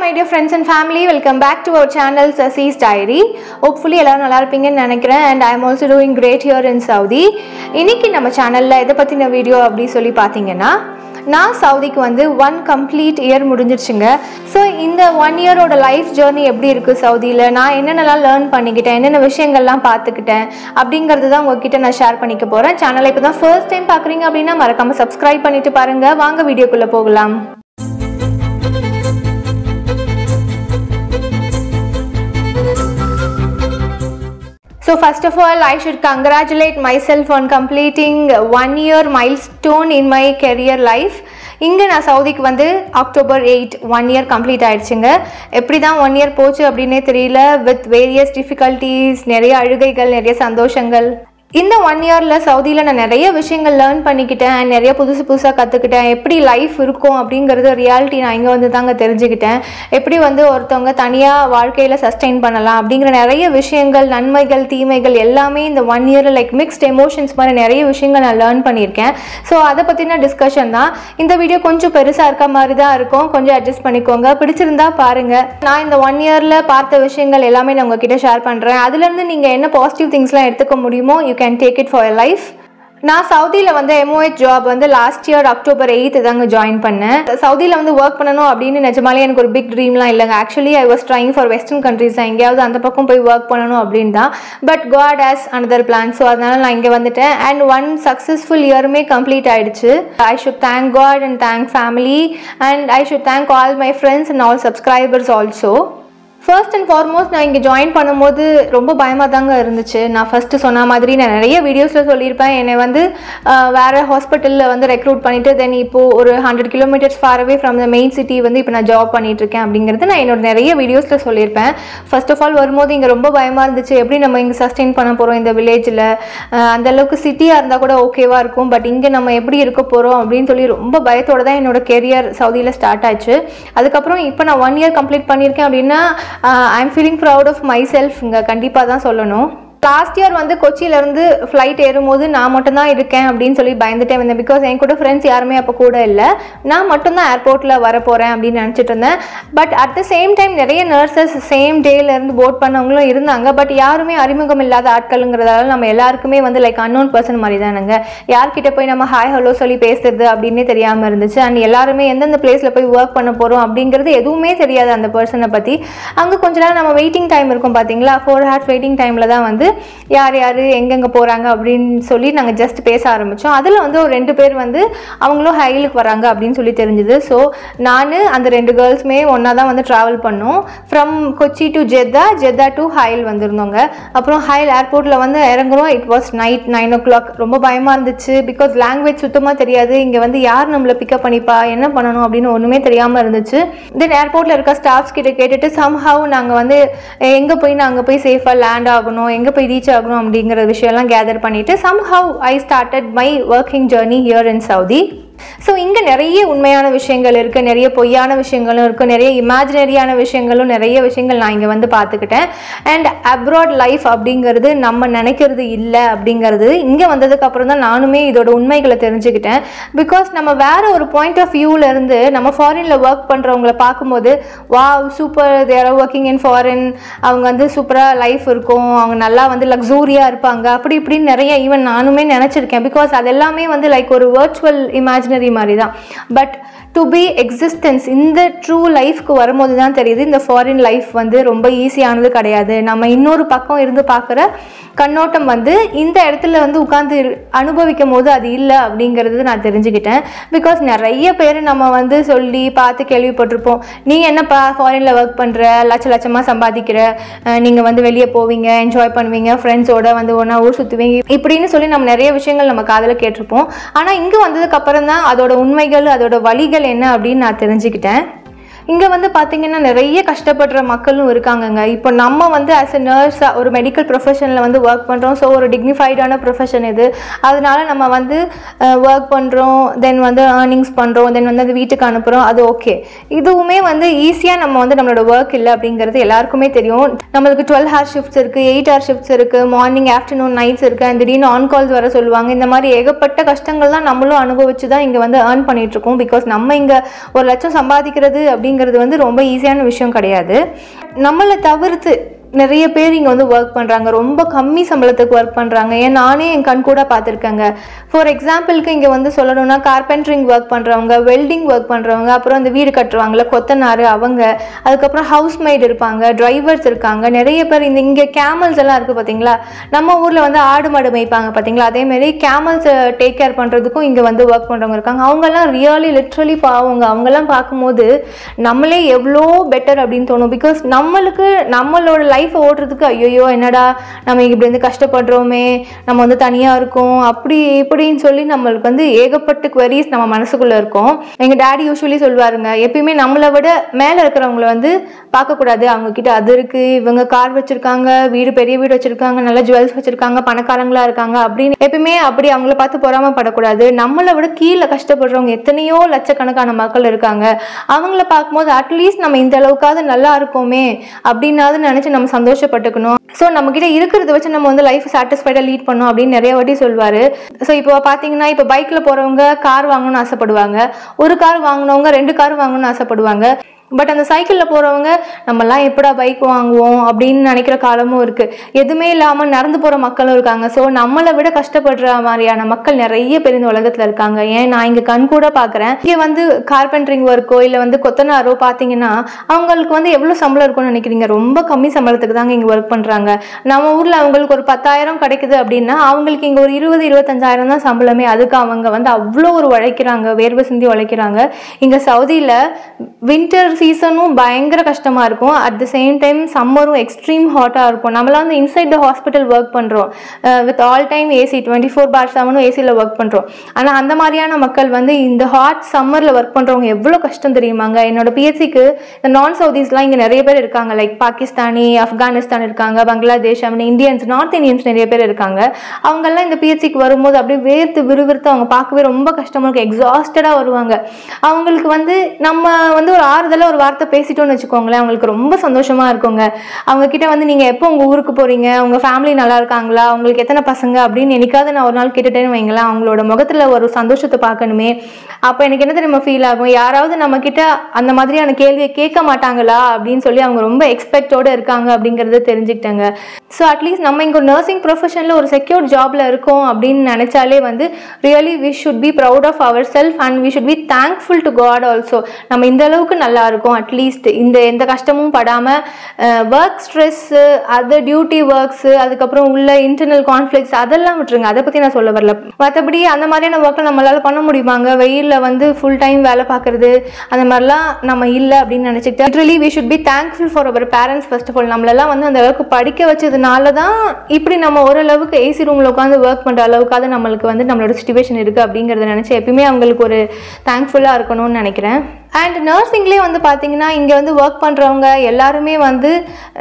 my dear friends and family, welcome back to our channel Sasi's Diary. Hopefully எல்லாரும் நல்லா இருப்பீங்கன்னு நினைக்கிறேன் and I am also doing great here in Saudi. இன்னைக்கு நம்ம சேனல்ல எதை பத்தின வீடியோ அப்படி சொல்லி பாத்தீங்கன்னா நான் சவுதிக்கு வந்து 1 complete year முடிஞ்சிருச்சுங்க. ஸோ இந்த 1 year-ஓட லைஃப் ஜேர்னி எப்படி இருக்குது சவுதியில், நான் என்னென்னலாம் லேர்ன் பண்ணிக்கிட்டேன், என்னென்ன விஷயங்கள்லாம் பார்த்துக்கிட்டேன் அப்படிங்கிறது தான் உங்ககிட்ட நான் ஷேர் பண்ணிக்க போகிறேன். சேனலை இப்போ தான் ஃபர்ஸ்ட் டைம் பார்க்குறீங்க அப்படின்னா மறக்காமல் சப்ஸ்கிரைப் பண்ணிட்டு பாருங்கள். வாங்க வீடியோக்குள்ளே போகலாம். So first of all, I should congratulate myself on completing 1 year milestone in my career life. இங்கே நான் சவுதிக்கு வந்து October 8 1 year கம்ப்ளீட் ஆயிடுச்சுங்க. எப்படி தான் 1 year போச்சு அப்படின்னே தெரியல. வித் வேரியஸ் டிஃபிகல்ட்டிஸ், நிறைய அழுகைகள், நிறைய சந்தோஷங்கள். இந்த 1 year-ல் சவுதியில் நான் நிறைய விஷயங்கள் லேர்ன் பண்ணிக்கிட்டேன், நிறைய புதுசாக கற்றுக்கிட்டேன். எப்படி லைஃப் இருக்கும் அப்படிங்கிறது ரியாலிட்டி நான் இங்கே வந்து தாங்க தெரிஞ்சுக்கிட்டேன். எப்படி வந்து ஒருத்தவங்க தனியாக வாழ்க்கையில் சஸ்டெயின் பண்ணலாம் அப்படிங்கிற நிறைய விஷயங்கள், நன்மைகள் தீமைகள் எல்லாமே இந்த 1 year லைக் மிக்ஸ்ட் எமோஷன்ஸ் மாதிரி நிறைய விஷயங்கள் நான் லேர்ன் பண்ணியிருக்கேன். ஸோ அதை பற்றின டிஸ்கஷன் தான். இந்த வீடியோ கொஞ்சம் பெருசாக இருக்க மாதிரி தான் இருக்கும், கொஞ்சம் அட்ஜஸ்ட் பண்ணிக்கோங்க. பிடிச்சிருந்தா பாருங்கள். நான் இந்த 1 year-ல் பார்த்த விஷயங்கள் எல்லாமே நான் உங்ககிட்ட ஷேர் பண்ணுறேன். அதுலேருந்து நீங்கள் என்ன பாசிட்டிவ் திங்ஸ்லாம் எடுத்துக்க முடியுமோ can take it for your life. நான் சவுதியில் வந்து MOH ஜாப் வந்து லாஸ்ட் இயர் October 8 தாங்க ஜாயின் பண்ணேன். சவுதியில் வந்து ஒர்க் பண்ணணும் அப்படின்னு நிஜமாலே எனக்கு ஒரு பிக் ட்ரீம்லாம் இல்லைங்க. Actually I was trying for western countries தான், எங்கேயாவது அந்த பக்கம் போய் ஒர்க் பண்ணணும் அப்படின்னு தான். But God has another plan. So அதனால் நான் இங்கே வந்துட்டேன். அண்ட் 1 successful இயருமே கம்ப்ளீட் ஆகிடுச்சு. I should thank God and thank family and I should thank all my friends and all subscribers also. First and foremost நான் இங்கே ஜாயின் பண்ணும்போது ரொம்ப பயமாக தாங்க இருந்துச்சு. நான் ஃபஸ்ட்டு சொன்ன மாதிரி நான் நிறைய வீடியோஸில் சொல்லியிருப்பேன். என்னை வந்து வேறு ஹாஸ்பிட்டலில் வந்து ரெக்ரூட் பண்ணிவிட்டு தென் இப்போது ஒரு 100 kilometers far away from the main city வந்து இப்போ நான் ஜாப் பண்ணிகிட்ருக்கேன் அப்படிங்கிறது நான் என்னோட நிறைய வீடியோஸில் சொல்லியிருப்பேன். ஃபர்ஸ்ட் ஆஃப் ஆல் வரும்போது இங்கே ரொம்ப பயமாக இருந்துச்சு. எப்படி நம்ம இங்கே சஸ்டெயின் பண்ண போகிறோம் இந்த வில்லேஜில், அந்தளவுக்கு சிட்டியாக இருந்தால் கூட ஓகேவாக இருக்கும். பட் இங்கே நம்ம எப்படி இருக்க போகிறோம் அப்படின்னு சொல்லி ரொம்ப பயத்தோடு தான் என்னோடய கெரியர் சவுதியில் ஸ்டார்ட் ஆச்சு. அதுக்கப்புறம் இப்போ நான் 1 year கம்ப்ளீட் பண்ணியிருக்கேன் அப்படின்னா I am feeling proud of myself. இங்கே கண்டிப்பாக தான் சொல்லணும். லாஸ்ட் இயர் வந்து கொச்சியிலேருந்து ஃப்ளைட் ஏறும்போது நான் மட்டும்தான் இருக்கேன் அப்படின்னு சொல்லி பயந்துட்டே வந்தேன். பிகாஸ் என் கூட ஃப்ரெண்ட்ஸ் யாருமே அப்போ கூட இல்லை. நான் மட்டும்தான் ஏர்போர்ட்டில் வர போகிறேன் அப்படின்னு நினச்சிட்டு இருந்தேன். But at the same time நிறைய நர்சஸ் சேம் டேலேருந்து போட் பண்ணவங்களும் இருந்தாங்க. பட் யாருமே அறிமுகம் இல்லாத ஆட்களுங்கிறதால நம்ம எல்லாருக்குமே வந்து லைக் அன்னோன் பர்சன் மாதிரி தானுங்க. யார்கிட்ட போய் நம்ம ஹாய் ஹலோ சொல்லி பேசுறது அப்படின்னே தெரியாமல் இருந்துச்சு. அண்ட் எல்லாருமே எந்தெந்த பிளேஸில் போய் ஒர்க் பண்ண போகிறோம் அப்படிங்கிறது எதுவுமே தெரியாது அந்த பர்சனை பற்றி. அங்கே கொஞ்ச நேரம் நம்ம வெயிட்டிங் டைம் இருக்கும் பார்த்தீங்களா, 4 hours வெயிட்டிங் டைமில் தான் வந்து யார் யார் எங்கெங்கே போகிறாங்க அப்படின்னு சொல்லி நாங்கள் ஜஸ்ட் பேச ஆரம்பித்தோம். அதில் வந்து ஒரு 2 பேர் வந்து அவங்களும் ஹைலுக்கு வராங்க அப்படின்னு சொல்லி தெரிஞ்சுது. ஸோ நான் அந்த 2 கேர்ள்ஸுமே ஒன்றா தான் வந்து ட்ராவல் பண்ணோம். From Kochi to Jeddah to Hail வந்திருந்தோங்க. அப்புறம் ஹைல் ஏர்போர்ட்டில் வந்து இறங்குறோம். It was night 9 o'clock. ரொம்ப பயமாக இருந்துச்சு. பிகாஸ் லாங்குவேஜ் சுத்தமாக தெரியாது. இங்கே வந்து யார் நம்மளை பிக்கப் பண்ணிப்பா, என்ன பண்ணணும் அப்படின்னு ஒன்றுமே தெரியாமல் இருந்துச்சு. தென் ஏர்போர்ட்டில் இருக்க ஸ்டாஃப்ஸ் கிட்ட கேட்டுட்டு சம்ஹவ் நாங்கள் வந்து எங்கே போய் சேஃபாக லேண்ட் ஆகணும், எங்கே போய் ரீச் ஆகணும் அப்படிங்கிற விஷயம்லாம் கேதர் பண்ணிவிட்டு somehow I started my working journey here in Saudi. So இங்கே நிறைய உண்மையான விஷயங்கள் இருக்குது, நிறைய பொய்யான விஷயங்களும் இருக்குது, நிறைய இமேஜினரியான விஷயங்களும் நிறைய விஷயங்கள் நான் இங்கே வந்து பார்த்துக்கிட்டேன். அண்ட் அப்ராட் லைஃப் அப்படிங்கிறது நம்ம நினைக்கிறது இல்லை அப்படிங்கிறது இங்கே வந்ததுக்கப்புறம் தான் நானுமே இதோட உண்மைகளை தெரிஞ்சுக்கிட்டேன். பிகாஸ் நம்ம வேறு ஒரு பாயிண்ட் ஆஃப் வியூவிலேருந்து நம்ம ஃபாரினில் ஒர்க் பண்ணுறவங்கள பார்க்கும்போது wow super there are working in foreign, அவங்க வந்து சூப்பராக லைஃப் இருக்கும், அவங்க நல்லா வந்து லக்ஸூரியாக இருப்பாங்க அப்படி இப்படின்னு நிறைய ஈவன் நானுமே நினச்சிருக்கேன். பிகாஸ் அது எல்லாமே வந்து லைக் ஒரு வர்ச்சுவல் இமேஜினரி மாதிரி தான். பட் டு பி எக்ஸிஸ்டன்ஸ் இந்த ட்ரூ லைஃப்க்கு வரும்போது தான் தெரியுது இந்த ஃபாரின் லைஃப் வந்து ரொம்ப ஈஸியானது கிடையாது. நம்ம இன்னொரு பக்கம் இருந்து பார்க்குற கண்ணோட்டம் வந்து இந்த இடத்துல வந்து உட்காந்து அனுபவிக்கும் போது அது இல்லை அப்படிங்கிறது நான் தெரிஞ்சுக்கிட்டேன். பிகாஸ் நிறைய பேர் நம்ம வந்து சொல்லி பார்த்து கேள்விப்பட்டிருப்போம், நீ என்னப்பா ஃபாரினில் ஒர்க் பண்ணுற, லட்சமாக சம்பாதிக்கிற, நீங்கள் வந்து வெளியே போவீங்க, என்ஜாய் பண்ணுவீங்க, ஃப்ரெண்ட்ஸோட வந்து ஒன்றா ஊர் சுற்றுவீங்க இப்படின்னு சொல்லி நம்ம நிறைய விஷயங்கள் நம்ம காதில் கேட்டிருப்போம். ஆனால் இங்கே வந்ததுக்கப்புறம் தான் அதோட உண்மைகள் அதோட வழிகள் என்ன அப்படின்னு நான் தெரிஞ்சுக்கிட்டேன். இங்கே வந்து பார்த்திங்கன்னா நிறைய கஷ்டப்படுற மக்களும் இருக்காங்கங்க. இப்போ நம்ம வந்து ஆஸ் எ நர்ஸாக ஒரு மெடிக்கல் ப்ரொஃபஷனில் வந்து ஒர்க் பண்ணுறோம். ஸோ ஒரு டிக்னிஃபைடான ப்ரொஃபஷன் இது. அதனால நம்ம வந்து ஒர்க் பண்ணுறோம், தென் வந்து ஏர்னிங்ஸ் பண்ணுறோம், தென் வந்து அது வீட்டுக்கு அனுப்புகிறோம், அது ஓகே. இதுவுமே வந்து ஈஸியாக நம்ம வந்து நம்மளோட ஒர்க் இல்லை அப்படிங்கிறது எல்லாருக்குமே தெரியும். நம்மளுக்கு 12 hour ஷிஃப்ட்ஸ் இருக்குது, 8 hour ஷிஃப்ட்ஸ் இருக்குது, மார்னிங் ஆஃப்டர்நூன் நைட்ஸ் இருக்குது, அண்ட் திடீர்னு ஆன் கால்ஸ் வர சொல்லுவாங்க. இந்த மாதிரி ஏகப்பட்ட கஷ்டங்கள் தான் நம்மளும் அனுபவிச்சு தான் இங்கே வந்து ஏர்ன் பண்ணிகிட்ருக்கோம். பிகாஸ் நம்ம இங்கே 1 லட்சம் சம்பாதிக்கிறது அப்படிங்கிற அப்படிங்கிறது வந்து ரொம்ப ஈஸியான விஷயம் கிடையாது. நம்மளை தவிர்த்து நிறைய பேர் இங்கே வந்து ஒர்க் பண்ணுறாங்க, ரொம்ப கம்மி சம்பளத்துக்கு ஒர்க் பண்ணுறாங்க. ஏன் நானே என் கண் கூட பார்த்துருக்கேங்க. ஃபார் எக்ஸாம்பிளுக்கு இங்கே வந்து சொல்லணும்னா கார்பெண்டரிங் ஒர்க் பண்ணுறவங்க, வெல்டிங் ஒர்க் பண்ணுறவங்க, அப்புறம் அந்த வீடு கட்டுவாங்கள்ல கொத்தனார் அவங்க, அதுக்கப்புறம் ஹவுஸ் மெய்ட் இருப்பாங்க, டிரைவர்ஸ் இருக்காங்க, நிறைய பேர். இங்கே கேமல்ஸ் எல்லாம் இருக்குது பார்த்தீங்களா, நம்ம ஊரில் வந்து ஆடு மாடு மேய்ப்பாங்க பார்த்தீங்களா, அதேமாரி கேமல்ஸை டேக் கேர் பண்ணுறதுக்கும் இங்கே வந்து ஒர்க் பண்ணுறவங்க இருக்காங்க. அவங்கெல்லாம் ரியலி லிட்ரலி பாவங்க. அவங்கெல்லாம் பார்க்கும்போது நம்மளே எவ்வளோ பெட்டர் அப்படின்னு தோணும். பிகாஸ் நம்மளுக்கு நம்மளோட லைஃப் ஓடுறதுக்கு ஐயோ என்னடா நம்ம இப்படி வந்து கஷ்டப்படுறோமே, நம்ம வந்து தனியாக இருக்கோம் அப்படி இப்படின்னு சொல்லி நம்மளுக்கு வந்து ஏகப்பட்ட குவரிஸ் நம்ம மனசுக்குள்ளே இருக்கும். எங்கள் டேடி யூஸ்வலி சொல்லுவாருங்க, எப்பயுமே நம்மளை விட மேலே இருக்கிறவங்கள வந்து பார்க்கக்கூடாது. அவங்கக்கிட்ட அது இருக்குது, இவங்க கார் வச்சுருக்காங்க, வீடு பெரிய வீடு வச்சுருக்காங்க, நல்ல ஜுவல்ஸ் வச்சுருக்காங்க, பணக்காரங்களாக இருக்காங்க அப்படின்னு எப்பயுமே அப்படி அவங்கள பார்த்து பொறாமப்படக்கூடாது. நம்மளை விட கீழே கஷ்டப்படுறவங்க எத்தனையோ லட்சக்கணக்கான மக்கள் இருக்காங்க. அவங்கள பார்க்கும்போது அட்லீஸ்ட் நம்ம இந்த அளவுக்காவது நல்லா இருக்கோமே அப்படின்னாவது நினச்சி நம்ம சந்தோஷப்பட்டுக்கணும். ஸோ நம்மக்கிட்ட இருக்கிறத வச்சு நம்ம வந்து லைஃப் சாட்டிஸ்ஃபைடாக லீட் பண்ணணும் அப்படின்னு நிறைய வாட்டி சொல்வார். ஸோ இப்போ பார்த்தீங்கன்னா இப்போ பைக்கில் போகிறவங்க கார் வாங்கணும்னு ஆசைப்படுவாங்க, ஒரு கார் வாங்கினவங்க 2 கார் வாங்கணும்னு ஆசைப்படுவாங்க. பட் அந்த சைக்கிளில் போகிறவங்க நம்மலாம் எப்படா பைக் வாங்குவோம் அப்படின்னு நினைக்கிற காலமும் இருக்குது. எதுவுமே இல்லாமல் நடந்து போகிற மக்களும் இருக்காங்க. ஸோ நம்மளை விட கஷ்டப்படுற மாதிரியான மக்கள் நிறைய பேர் இந்த உலகத்தில் இருக்காங்க. ஏன் நான் இங்கே கண் கூட பார்க்குறேன். இங்கே வந்து கார்பெண்டரிங் ஒர்க்கோ இல்லை வந்து கொத்தனாரோ பார்த்தீங்கன்னா அவங்களுக்கு வந்து எவ்வளோ சம்பளம் இருக்கும்னு நினைக்கிறீங்க? ரொம்ப கம்மி சம்பளத்துக்கு தாங்க இங்கே ஒர்க் பண்ணுறாங்க. நம்ம ஊரில் அவங்களுக்கு ஒரு 10,000 கிடைக்குது அப்படின்னா அவங்களுக்கு இங்கே ஒரு 20-25,000 தான் சம்பளமே. அதுக்கு அவங்க வந்து அவ்வளோ ஒரு உழைக்கிறாங்க, வேர்வை சிந்தி உழைக்கிறாங்க. இங்கே சவுதியில் வின்டர் சீசனும் பயங்கர கஷ்டமாக இருக்கும். அட் த சேம் டைம் சம்மரும் எக்ஸ்ட்ரீம் ஹாட்டாக இருக்கும். நம்மளாம் வந்து இன்சைட் த ஹாஸ்பிட்டல் ஒர்க் பண்ணுறோம், வித் ஆல் டைம் ஏசி 24/7 ஏசியில் ஒர்க் பண்ணுறோம். ஆனால் அந்த மாதிரியான மக்கள் வந்து இந்த ஹாட் சம்மரில் ஒர்க் பண்ணுறவங்க எவ்வளோ கஷ்டம் தெரியுமாங்க. என்னோட பிஎஸ்சிக்கு இந்த நான் சவுதிஸ்லாம் இங்கே நிறைய பேர் இருக்காங்க. லைக் பாகிஸ்தானி, ஆப்கானிஸ்தான் இருக்காங்க, பங்களாதேஷ், இந்தியன்ஸ், நார்த் இந்தியன்ஸ் நிறைய பேர் இருக்காங்க. அவங்கெல்லாம் இந்த பிஎஸ்சிக்கு வரும்போது அப்படியே வேர்த்து விறுவிறுத்து அவங்க பார்க்கவே ரொம்ப கஷ்டமாக இருக்கும், எக்ஸாஸ்டடாக வருவாங்க. அவங்களுக்கு வந்து நம்ம வந்து ஒரு ஆறுதலாக ஒரு வார்த்தை பேசிட்டோன்னு வச்சுக்கோங்களேன், அவங்களுக்கு ரொம்ப சந்தோஷமா இருக்குங்க. அவங்க கிட்ட வந்து நீங்க எப்போ உங்க ஊருக்கு போறீங்க, உங்க ஃபேமிலி நல்லா இருக்காங்களா, உங்களுக்கு எத்தனை பசங்க அப்படின்னு என்னைக்காவது நான் ஒரு நாள் கேட்டுட்டேன்னு வைங்களேன், அவங்களோட முகத்துல ஒரு சந்தோஷத்தை பார்க்கணுமே. அப்போ எனக்கு என்ன தெரியுமா ஃபீல் ஆகும், யாராவது நம்ம கிட்ட அந்த மாதிரியான கேள்வியை கேட்க மாட்டாங்களா அப்படின்னு சொல்லி அவங்க ரொம்ப எக்ஸ்பெக்டோட இருக்காங்க அப்படிங்கறத தெரிஞ்சுக்கிட்டாங்க. ஸோ அட்லீஸ்ட் நம்ம இங்கே நர்சிங் ப்ரொஃபஷனில் ஒரு செக்யூர் ஜாப்ல இருக்கோம் அப்படின்னு நினைச்சாலே வந்து really we should be proud of our self and we should be thankful to God also. நம்ம இந்த அளவுக்கு நல்லா இருக்கும், அட்லீஸ்ட் இந்த எந்த கஷ்டமும் படாமல் ஒர்க் ஸ்ட்ரெஸ்ஸு, அது டியூட்டி ஒர்க்ஸு, அதுக்கப்புறம் உள்ள இன்டர்னல் கான்ஃப்ளிக்ஸ் அதெல்லாம் விட்டுருங்க, அதை பற்றி நான் சொல்ல வரல. மற்றபடி அந்த மாதிரியான ஒர்க்கை நம்மளால் பண்ண முடியுமாங்க? வெயிலில் வந்து ஃபுல் டைம் வேலை பார்க்குறது அந்த மாதிரிலாம் நம்ம இல்லை அப்படின்னு நினச்சிக்கிட்டு literally we should be thankful for our parents. First of all நம்மளெல்லாம் வந்து அந்த அளவுக்கு படிக்க வச்சதுனால தான் இப்படி நம்ம ஓரளவுக்கு ஏசி ரூமில் உட்காந்து ஒர்க் பண்ணுற அளவுக்காவது நம்மளுக்கு வந்து நம்மளோட சிச்சுவேஷன் இருக்குது அப்படிங்கிறத நினச்சி எப்பயுமே அவங்களுக்கு ஒரு தேங்க்ஃபுல்லாக இருக்கணும்னு நினைக்கிறேன். அண்ட் நர்சிங்லேயே வந்து பார்த்தீங்கன்னா இங்கே வந்து ஒர்க் பண்ணுறவங்க எல்லாருமே வந்து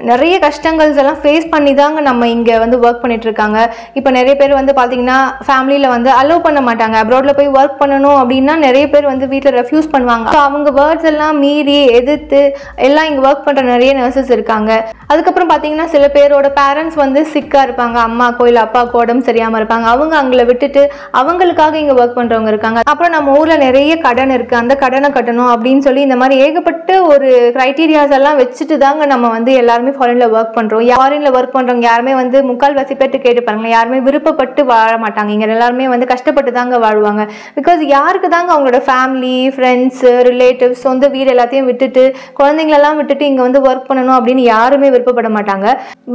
நிறைய கஷ்டங்கள்ஸ் எல்லாம் ஃபேஸ் பண்ணி தாங்க நம்ம இங்கே வந்து ஒர்க் பண்ணிகிட்ருக்காங்க. இப்போ நிறைய பேர் வந்து பார்த்தீங்கன்னா ஃபேமிலியில் வந்து அலோவ் பண்ண மாட்டாங்க, அப்ராடில் போய் ஒர்க் பண்ணணும் அப்படின்னா நிறைய பேர் வந்து வீட்டில் ரெஃப்யூஸ் பண்ணுவாங்க. ஸோ அவங்க வேர்ட்ஸ் எல்லாம் மீறி எதிர்த்து எல்லாம் இங்கே ஒர்க் பண்ணுற நிறைய நர்சஸ் இருக்காங்க. அதுக்கப்புறம் பார்த்தீங்கன்னா சில பேரோட பேரண்ட்ஸ் வந்து சிக்காக இருப்பாங்க, அம்மாக்கோ இல்லை அப்பாக்கோ உடம்பு சரியாமல் இருப்பாங்க, அவங்க அவங்கள விட்டுட்டு அவங்களுக்காக இங்கே ஒர்க் பண்ணுறவங்க இருக்காங்க. அப்புறம் நம்ம ஊரில் நிறைய கடன் இருக்குது, அந்த கடனை கட்டணும் அப்படின்னு சொல்லி இந்த மாதிரி ஏகப்பட்ட ஒரு கிரைட்டீரியாஸ் எல்லாம் வச்சுட்டு தாங்க நம்ம வந்து எல்லாருமே ஃபாரின்ல ஒர்க் பண்றோம். ஃபாரின்ல ஒர்க் பண்றவங்க யாருமே வந்து முக்கால்வாசி பேர்ட்டு கேட்டு பாருங்களேன், யாருமே விருப்பப்பட்டு வாழ மாட்டாங்க. இங்க எல்லாருமே வந்து கஷ்டப்பட்டு தாங்க வாழ்வாங்க. பிகாஸ் யாருக்கு தாங்க அவங்களோட ஃபேமிலி, ஃப்ரெண்ட்ஸ், ரிலேட்டிவ்ஸ், சொந்த வீடு எல்லாத்தையும் விட்டுட்டு குழந்தைங்களெல்லாம் விட்டுட்டு இங்க வந்து ஒர்க் பண்ணணும் அப்படின்னு யாருமே விருப்பப்பட மாட்டாங்க.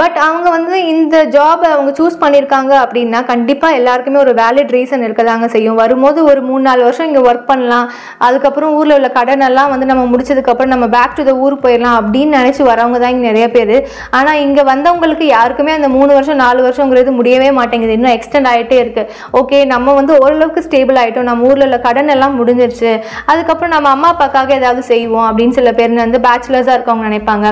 பட் அவங்க வந்து இந்த ஜாபை அவங்க சூஸ் பண்ணியிருக்காங்க அப்படின்னா கண்டிப்பா எல்லாருக்குமே ஒரு வேலிட் ரீசன் இருக்கதாங்க செய்யும். வரும்போது ஒரு 3-4 வருஷம் இங்க ஒர்க் பண்ணலாம், அதுக்கப்புறம் ஊர்ல உள்ள கடன் எல்லாம் வந்து நம்ம முடிச்சதுக்கப்புறம் நம்ம பேக் டு த ஊர் போயிடலாம் அப்படின்னு நினச்சி வரவங்க தான் இங்கே நிறைய பேர். ஆனால் இங்கே வந்தவங்களுக்கு யாருக்குமே அந்த 3 வருஷம் 4 வருஷங்கிறது முடியவே மாட்டேங்குது, இன்னும் எக்ஸ்டெண்ட் ஆகிட்டே இருக்குது. ஓகே நம்ம வந்து ஓரளவுக்கு ஸ்டேபிள் ஆகிட்டோம், நம்ம ஊரில் உள்ள கடன் எல்லாம் முடிஞ்சிருச்சு, அதுக்கப்புறம் நம்ம அம்மா அப்பாக்காக ஏதாவது செய்வோம் அப்படின்னு சில பேர் வந்து பேச்சுலர்ஸாக இருக்கவங்க நினைப்பாங்க.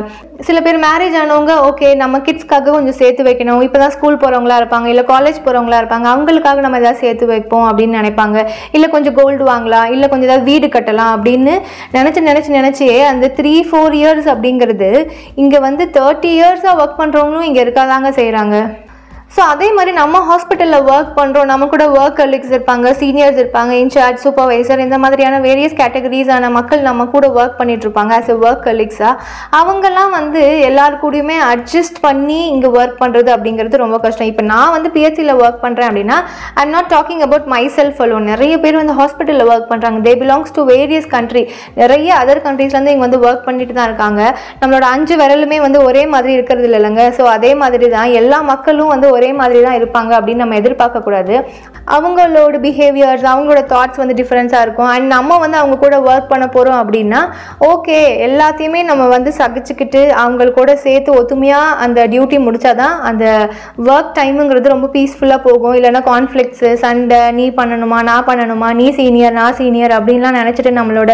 சில பேர் மேரேஜ் ஆனவங்க ஓகே நம்ம கிட்ஸ்க்காக கொஞ்சம் சேர்த்து வைக்கணும், இப்போ தான் ஸ்கூல் போகிறவங்களா இருப்பாங்க, இல்லை காலேஜ் போகிறவங்களா இருப்பாங்க, அவங்களுக்காக நம்ம ஏதாவது சேர்த்து வைப்போம் அப்படின்னு நினைப்பாங்க. இல்லை கொஞ்சம் கோல்டு வாங்கலாம், இல்லை கொஞ்சம் ஏதாவது வீடு கட்டலாம் அப்படின்னு நினச்சி அந்த 3-4 இயர்ஸ் அப்படிங்கிறது இங்கே வந்து 30 இயர்ஸாக ஒர்க் பண்ணுறவங்களும் இங்கே இருக்காதாங்க செய்கிறாங்க. ஸோ அதே மாதிரி நம்ம ஹாஸ்பிட்டலில் ஒர்க் பண்ணுறோம், நம்ம கூட ஒர்க் கலீக்ஸ் இருப்பாங்க, சீனியர்ஸ் இருப்பாங்க, இன்சார்ஜ், சூப்பர்வைசர், இந்த மாதிரியான வேரியஸ் கேட்டகரிஸான மக்கள் நம்ம கூட ஒர்க் பண்ணிட்டு இருப்பாங்க ஆஸ் எ ஒர்க் கலீக்ஸாக. அவங்கெல்லாம் வந்து எல்லாரு கூடயுமே அட்ஜஸ்ட் பண்ணி இங்கே ஒர்க் பண்ணுறது அப்படிங்கிறது ரொம்ப கஷ்டம். இப்போ நான் வந்து பிஹெச்சியில் ஒர்க் பண்ணுறேன் அப்படின்னா I am not talking about my self alone. நிறைய பேர் வந்து ஹாஸ்பிட்டலில் ஒர்க் பண்ணுறாங்க, தே பிலாங்ஸ் டு வேரியஸ் கண்ட்ரி, நிறைய அதர் கண்ட்ரீஸ்லேருந்து இங்கே வந்து ஒர்க் பண்ணிட்டு தான் இருக்காங்க. நம்மளோட 5 விரலுமே வந்து ஒரே மாதிரி இருக்கிறது இல்லைங்க. ஸோ அதே மாதிரி தான் எல்லா மக்களும் வந்து ஒரே மாதிரி தான் இருப்பாங்க அப்படின்னு நம்ம எதிர்பார்க்கக்கூடாது. அவங்களோட பிஹேவியர்ஸ், அவங்களோட தாட்ஸ் வந்து டிஃப்ரென்ஸாக இருக்கும். அண்ட் நம்ம வந்து அவங்க கூட ஒர்க் பண்ண போகிறோம் அப்படின்னா ஓகே எல்லாத்தையுமே நம்ம வந்து சகிச்சுக்கிட்டு அவங்க கூட சேர்த்து ஒத்துமையாக அந்த டியூட்டி முடிச்சாதான் அந்த ஒர்க் டைமுங்கிறது ரொம்ப பீஸ்ஃபுல்லாக போகும். இல்லைனா கான்ஃப்ளிக்ட்ஸு, சண்டை, நீ பண்ணணுமா நான் பண்ணணுமா, நீ சீனியர் நான் சீனியர் அப்படின்லாம் நினச்சிட்டு நம்மளோட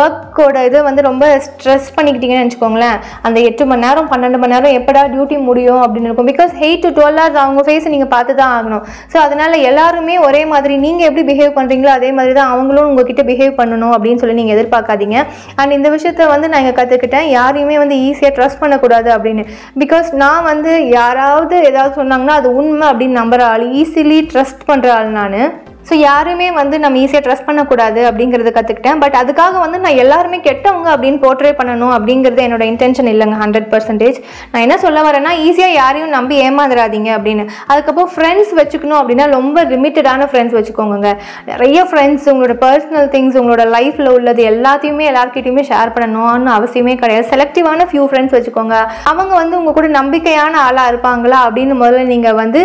ஒர்க்கோட இதை வந்து ரொம்ப ஸ்ட்ரெஸ் பண்ணிக்கிட்டீங்கன்னு வச்சுக்கோங்களேன். அந்த 8 மணி நேரம் 12 மணி நேரம் எப்படா டியூட்டி முடியும் அப்படின்னு இருக்கும். பிகாஸ் 8 to 12 hours அவங்க ஃபேஸை நீங்கள் பார்த்து தான் ஆகணும். ஸோ அதனால் எல்லாருமே ஒரே மாதிரி நீங்கள் எப்படி பிஹேவ் பண்ணுறீங்களோ அதே மாதிரி தான் அவங்களும் உங்ககிட்ட பிஹேவ் பண்ணணும் அப்படின்னு சொல்லி நீங்கள் எதிர்பார்க்காதீங்க. அண்ட் இந்த விஷயத்த வந்து நான் இங்கே கற்றுக்கிட்டேன், யாரையுமே வந்து ஈஸியாக ட்ரஸ்ட் பண்ணக்கூடாது அப்படின்னு. பிகாஸ் நான் வந்து யாராவது ஏதாவது சொன்னாங்கன்னா அது உண்மை அப்படின்னு நம்புகிற ஆள், ஈஸிலி ட்ரஸ்ட் பண்ணுற ஆள் நான். ஸோ யாருமே வந்து நம்ம ஈஸியாக ட்ரஸ்ட் பண்ணக்கூடாது அப்படிங்கிறத கற்றுக்கிட்டேன். பட் அதுக்காக வந்து நான் எல்லாருமே கெட்டவங்க அப்படின்னு போர்ட்ரே பண்ணணும் அப்படிங்கிறது என்னோட இன்டென்ஷன் இல்லைங்க 100%. நான் என்ன சொல்ல வரேன்னா ஈஸியாக யாரையும் நம்பி ஏமாந்துடாதீங்க அப்படின்னு. அதுக்கப்புறம் ஃப்ரெண்ட்ஸ் வச்சுக்கணும் அப்படின்னா ரொம்ப லிமிட்டடான ஃப்ரெண்ட்ஸ் வச்சுக்கோங்க. நிறைய ஃப்ரெண்ட்ஸ் உங்களோட பர்சனல் திங்ஸ், உங்களோட லைஃப்பில் உள்ளது எல்லாத்தையுமே எல்லாருக்கிட்டையுமே ஷேர் பண்ணணும்னு அவசியமே கிடையாது. செலக்டிவான ஃபியூ ஃப்ரெண்ட்ஸ் வச்சுக்கோங்க. அவங்க வந்து உங்கள் கூட நம்பிக்கையான ஆளாக இருப்பாங்களா அப்படின்னு முதல்ல நீங்கள் வந்து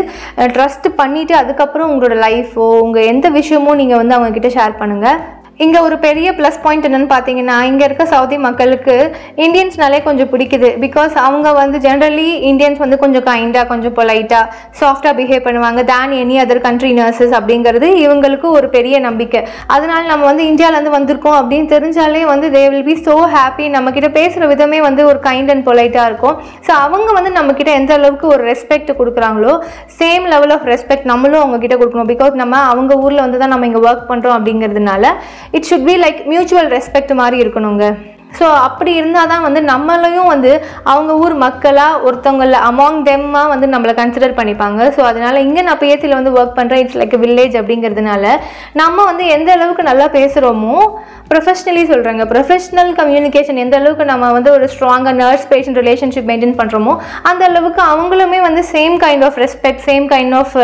ட்ரஸ்ட் பண்ணிவிட்டு அதுக்கப்புறம் உங்களோட லைஃபோ உங்கள் எந்த விஷயமும் நீங்கள் வந்து அவங்க கிட்ட ஷேர் பண்ணுங்கள். இங்கே ஒரு பெரிய ப்ளஸ் பாயிண்ட் என்னென்னு பார்த்தீங்கன்னா இங்கே இருக்க சவுதி மக்களுக்கு இந்தியன்ஸ்னாலே கொஞ்சம் பிடிக்குது. பிகாஸ் அவங்க வந்து ஜென்ரலி இந்தியன்ஸ் வந்து கொஞ்சம் கைண்டாக, கொஞ்சம் பொலைட்டாக, சாஃப்டாக பிஹேவ் பண்ணுவாங்க தேன் எனி அதர் கண்ட்ரி நர்சஸ் அப்படிங்கிறது இவங்களுக்கு ஒரு பெரிய நம்பிக்கை. அதனால நம்ம வந்து இந்தியாவிலேருந்து வந்திருக்கோம் அப்படின்னு தெரிஞ்சாலே வந்து they will be so happy. நம்மக்கிட்ட பேசுகிற விதமே வந்து ஒரு கைண்ட் அண்ட் பொலைட்டாக இருக்கும். ஸோ அவங்க வந்து நம்மக்கிட்ட எந்த அளவுக்கு ஒரு ரெஸ்பெக்ட் கொடுக்குறாங்களோ சேம் லெவல் ஆஃப் ரெஸ்பெக்ட் நம்மளும் அவங்கக்கிட்ட கொடுக்கணும். பிகாஸ் நம்ம அவங்க ஊரில் வந்து தான் நம்ம இங்கே ஒர்க் பண்ணுறோம் அப்படிங்கிறதுனால it should be like mutual respect மாதிரி இருக்கணுங்க. ஸோ அப்படி இருந்தால் தான் வந்து நம்மளையும் வந்து அவங்க ஊர் மக்களாக ஒருத்தவங்கள அமாங் தெம்மாக வந்து நம்மளை கன்சிடர் பண்ணிப்பாங்க. ஸோ அதனால் இங்கே நான் பேச்சில் வந்து ஒர்க் பண்ணுறேன், இட்ஸ் லைக் வில்லேஜ் அப்படிங்கிறதுனால நம்ம வந்து எந்த அளவுக்கு நல்லா பேசுகிறோமோ ப்ரொஃபஷ்னலி சொல்கிறாங்க, ப்ரொஃபஷ்னல் கம்யூனிகேஷன் எந்த அளவுக்கு நம்ம வந்து ஒரு ஸ்ட்ராங்காக நர்ஸ் பேஷண்ட் ரிலேஷன்ஷிப் மெயின்டைன் பண்ணுறோமோ அந்த அளவுக்கு அவங்களுமே வந்து same kind of respect, same kind of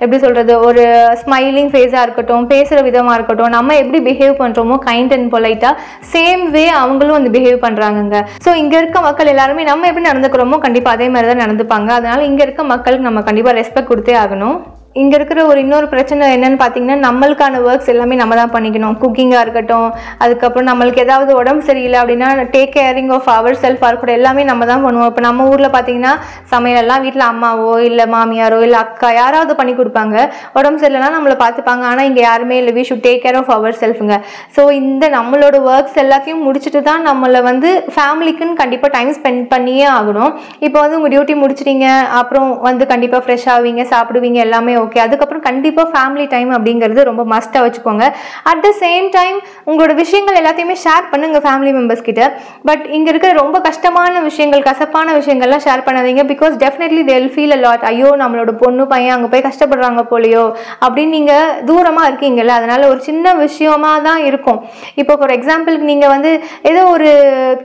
எப்படி சொல்கிறது, ஒரு ஸ்மைலிங் ஃபேஸாக இருக்கட்டும், பேசுகிற விதமாக இருக்கட்டும், நம்ம எப்படி பிஹேவ் பண்ணுறோமோ கைண்ட் அண்ட் பொலைட்டாக சேம் வே அவங்களும் வந்து பிஹேவ் பண்ணுறாங்கங்க. ஸோ இங்கே இருக்க மக்கள் எல்லாருமே நம்ம எப்படி நடந்துக்கிறோமோ கண்டிப்பாக அதே மாதிரி தான் நடந்துப்பாங்க. அதனால் இங்கே இருக்க மக்களுக்கு நம்ம கண்டிப்பாக ரெஸ்பெக்ட் கொடுத்தே ஆகணும். இங்கே இருக்கிற இன்னொரு பிரச்சனை என்னென்னு பார்த்தீங்கன்னா நம்மளுக்கான ஒர்க்ஸ் எல்லாமே நம்ம தான் பண்ணிக்கணும். குக்கிங்காக இருக்கட்டும், அதுக்கப்புறம் நம்மளுக்கு ஏதாவது உடம்பு சரியில்லை அப்படின்னா டேக் கேரிங் ஆஃப் அவர் செல்ஃபாக இருக்கட்டும், எல்லாமே நம்ம தான் பண்ணுவோம். இப்போ நம்ம ஊரில் பார்த்தீங்கன்னா சமையலெல்லாம் வீட்டில் அம்மாவோ இல்லை மாமியாரோ இல்லை அக்கா யாராவது பண்ணி கொடுப்பாங்க. உடம்பு சரியில்லைனா நம்மளை பார்த்துப்பாங்க. ஆனால் இங்கே யாருமே இல்லை, we should take care of our செல்ஃபுங்க. ஸோ இந்த நம்மளோட ஒர்க்ஸ் எல்லாத்தையும் முடிச்சுட்டு தான் நம்மளை வந்து ஃபேமிலிக்குன்னு கண்டிப்பாக டைம் ஸ்பெண்ட் பண்ணியே ஆகணும். இப்போ வந்து உங்கள் டியூட்டி முடிச்சிட்டிங்க, அப்புறம் வந்து கண்டிப்பாக ஃப்ரெஷ் ஆவீங்க, சாப்பிடுவீங்க, எல்லாமே ஓகே. அதுக்கப்புறம் கண்டிப்பாக ஃபேமிலி டைம் அப்படிங்கிறது ரொம்ப மஸ்ட்டாக வச்சுக்கோங்க. அட் த சேம் டைம் உங்களோட விஷயங்கள் எல்லாத்தையுமே ஷேர் பண்ணுங்க ஃபேமிலி மெம்பர்ஸ் கிட்ட. பட் இங்கே இருக்கிற ரொம்ப கஷ்டமான விஷயங்கள், கசப்பான விஷயங்கள்லாம் ஷேர் பண்ணாதீங்க. Because definitely they will feel a lot. ஐயோ நம்மளோட பொண்ணு பையன் அங்கே போய் கஷ்டப்படுறாங்க போலையோ அப்படின்னு நீங்கள் தூரமாக இருக்கீங்கல்ல, அதனால ஒரு சின்ன விஷயமா தான் இருக்கும். இப்போ ஃபார் எக்ஸாம்பிளுக்கு நீங்கள் வந்து ஏதோ ஒரு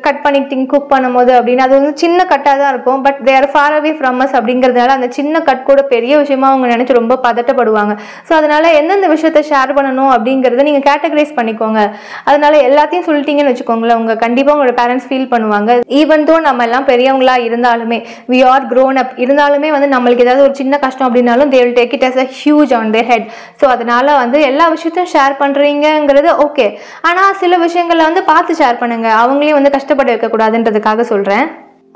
கட் பண்ணிக்கிட்டீங்க குக் பண்ணும்போது அப்படின்னா அது வந்து சின்ன கட்டாக தான் இருக்கும். But they are far away from us அப்படிங்கிறதுனால அந்த சின்ன கட் கூட பெரிய விஷயமா அவங்க நினச்சி ரொம்ப பதட்டப்படுவாங்க. ஸோ அதனால எந்தெந்த விஷயத்தை ஷேர் பண்ணணும் அப்படிங்கிறத நீங்கள் கேட்டகரைஸ் பண்ணிக்கோங்க. அதனால எல்லாத்தையும் சொல்லிட்டீங்கன்னு வச்சுக்கோங்களேன், உங்கள் கண்டிப்பாக உங்களோட பேரண்ட்ஸ் ஃபீல் பண்ணுவாங்க. ஈவன் தோ நம்ம எல்லாம் பெரியவங்களா இருந்தாலுமே, வி ஆர் க்ரோன் அப் இருந்தாலுமே வந்து நம்மளுக்கு ஏதாவது ஒரு சின்ன கஷ்டம் அப்படின்னாலும் they will take it as a huge on their head. So அதனால வந்து எல்லா விஷயத்தையும் ஷேர் பண்ணுறீங்கிறது ஓகே, ஆனால் சில விஷயங்களை வந்து பார்த்து ஷேர் பண்ணுங்க, அவங்களையும் வந்து கஷ்டப்பட வைக்கக்கூடாதுன்றதுக்காக சொல்கிறேன்.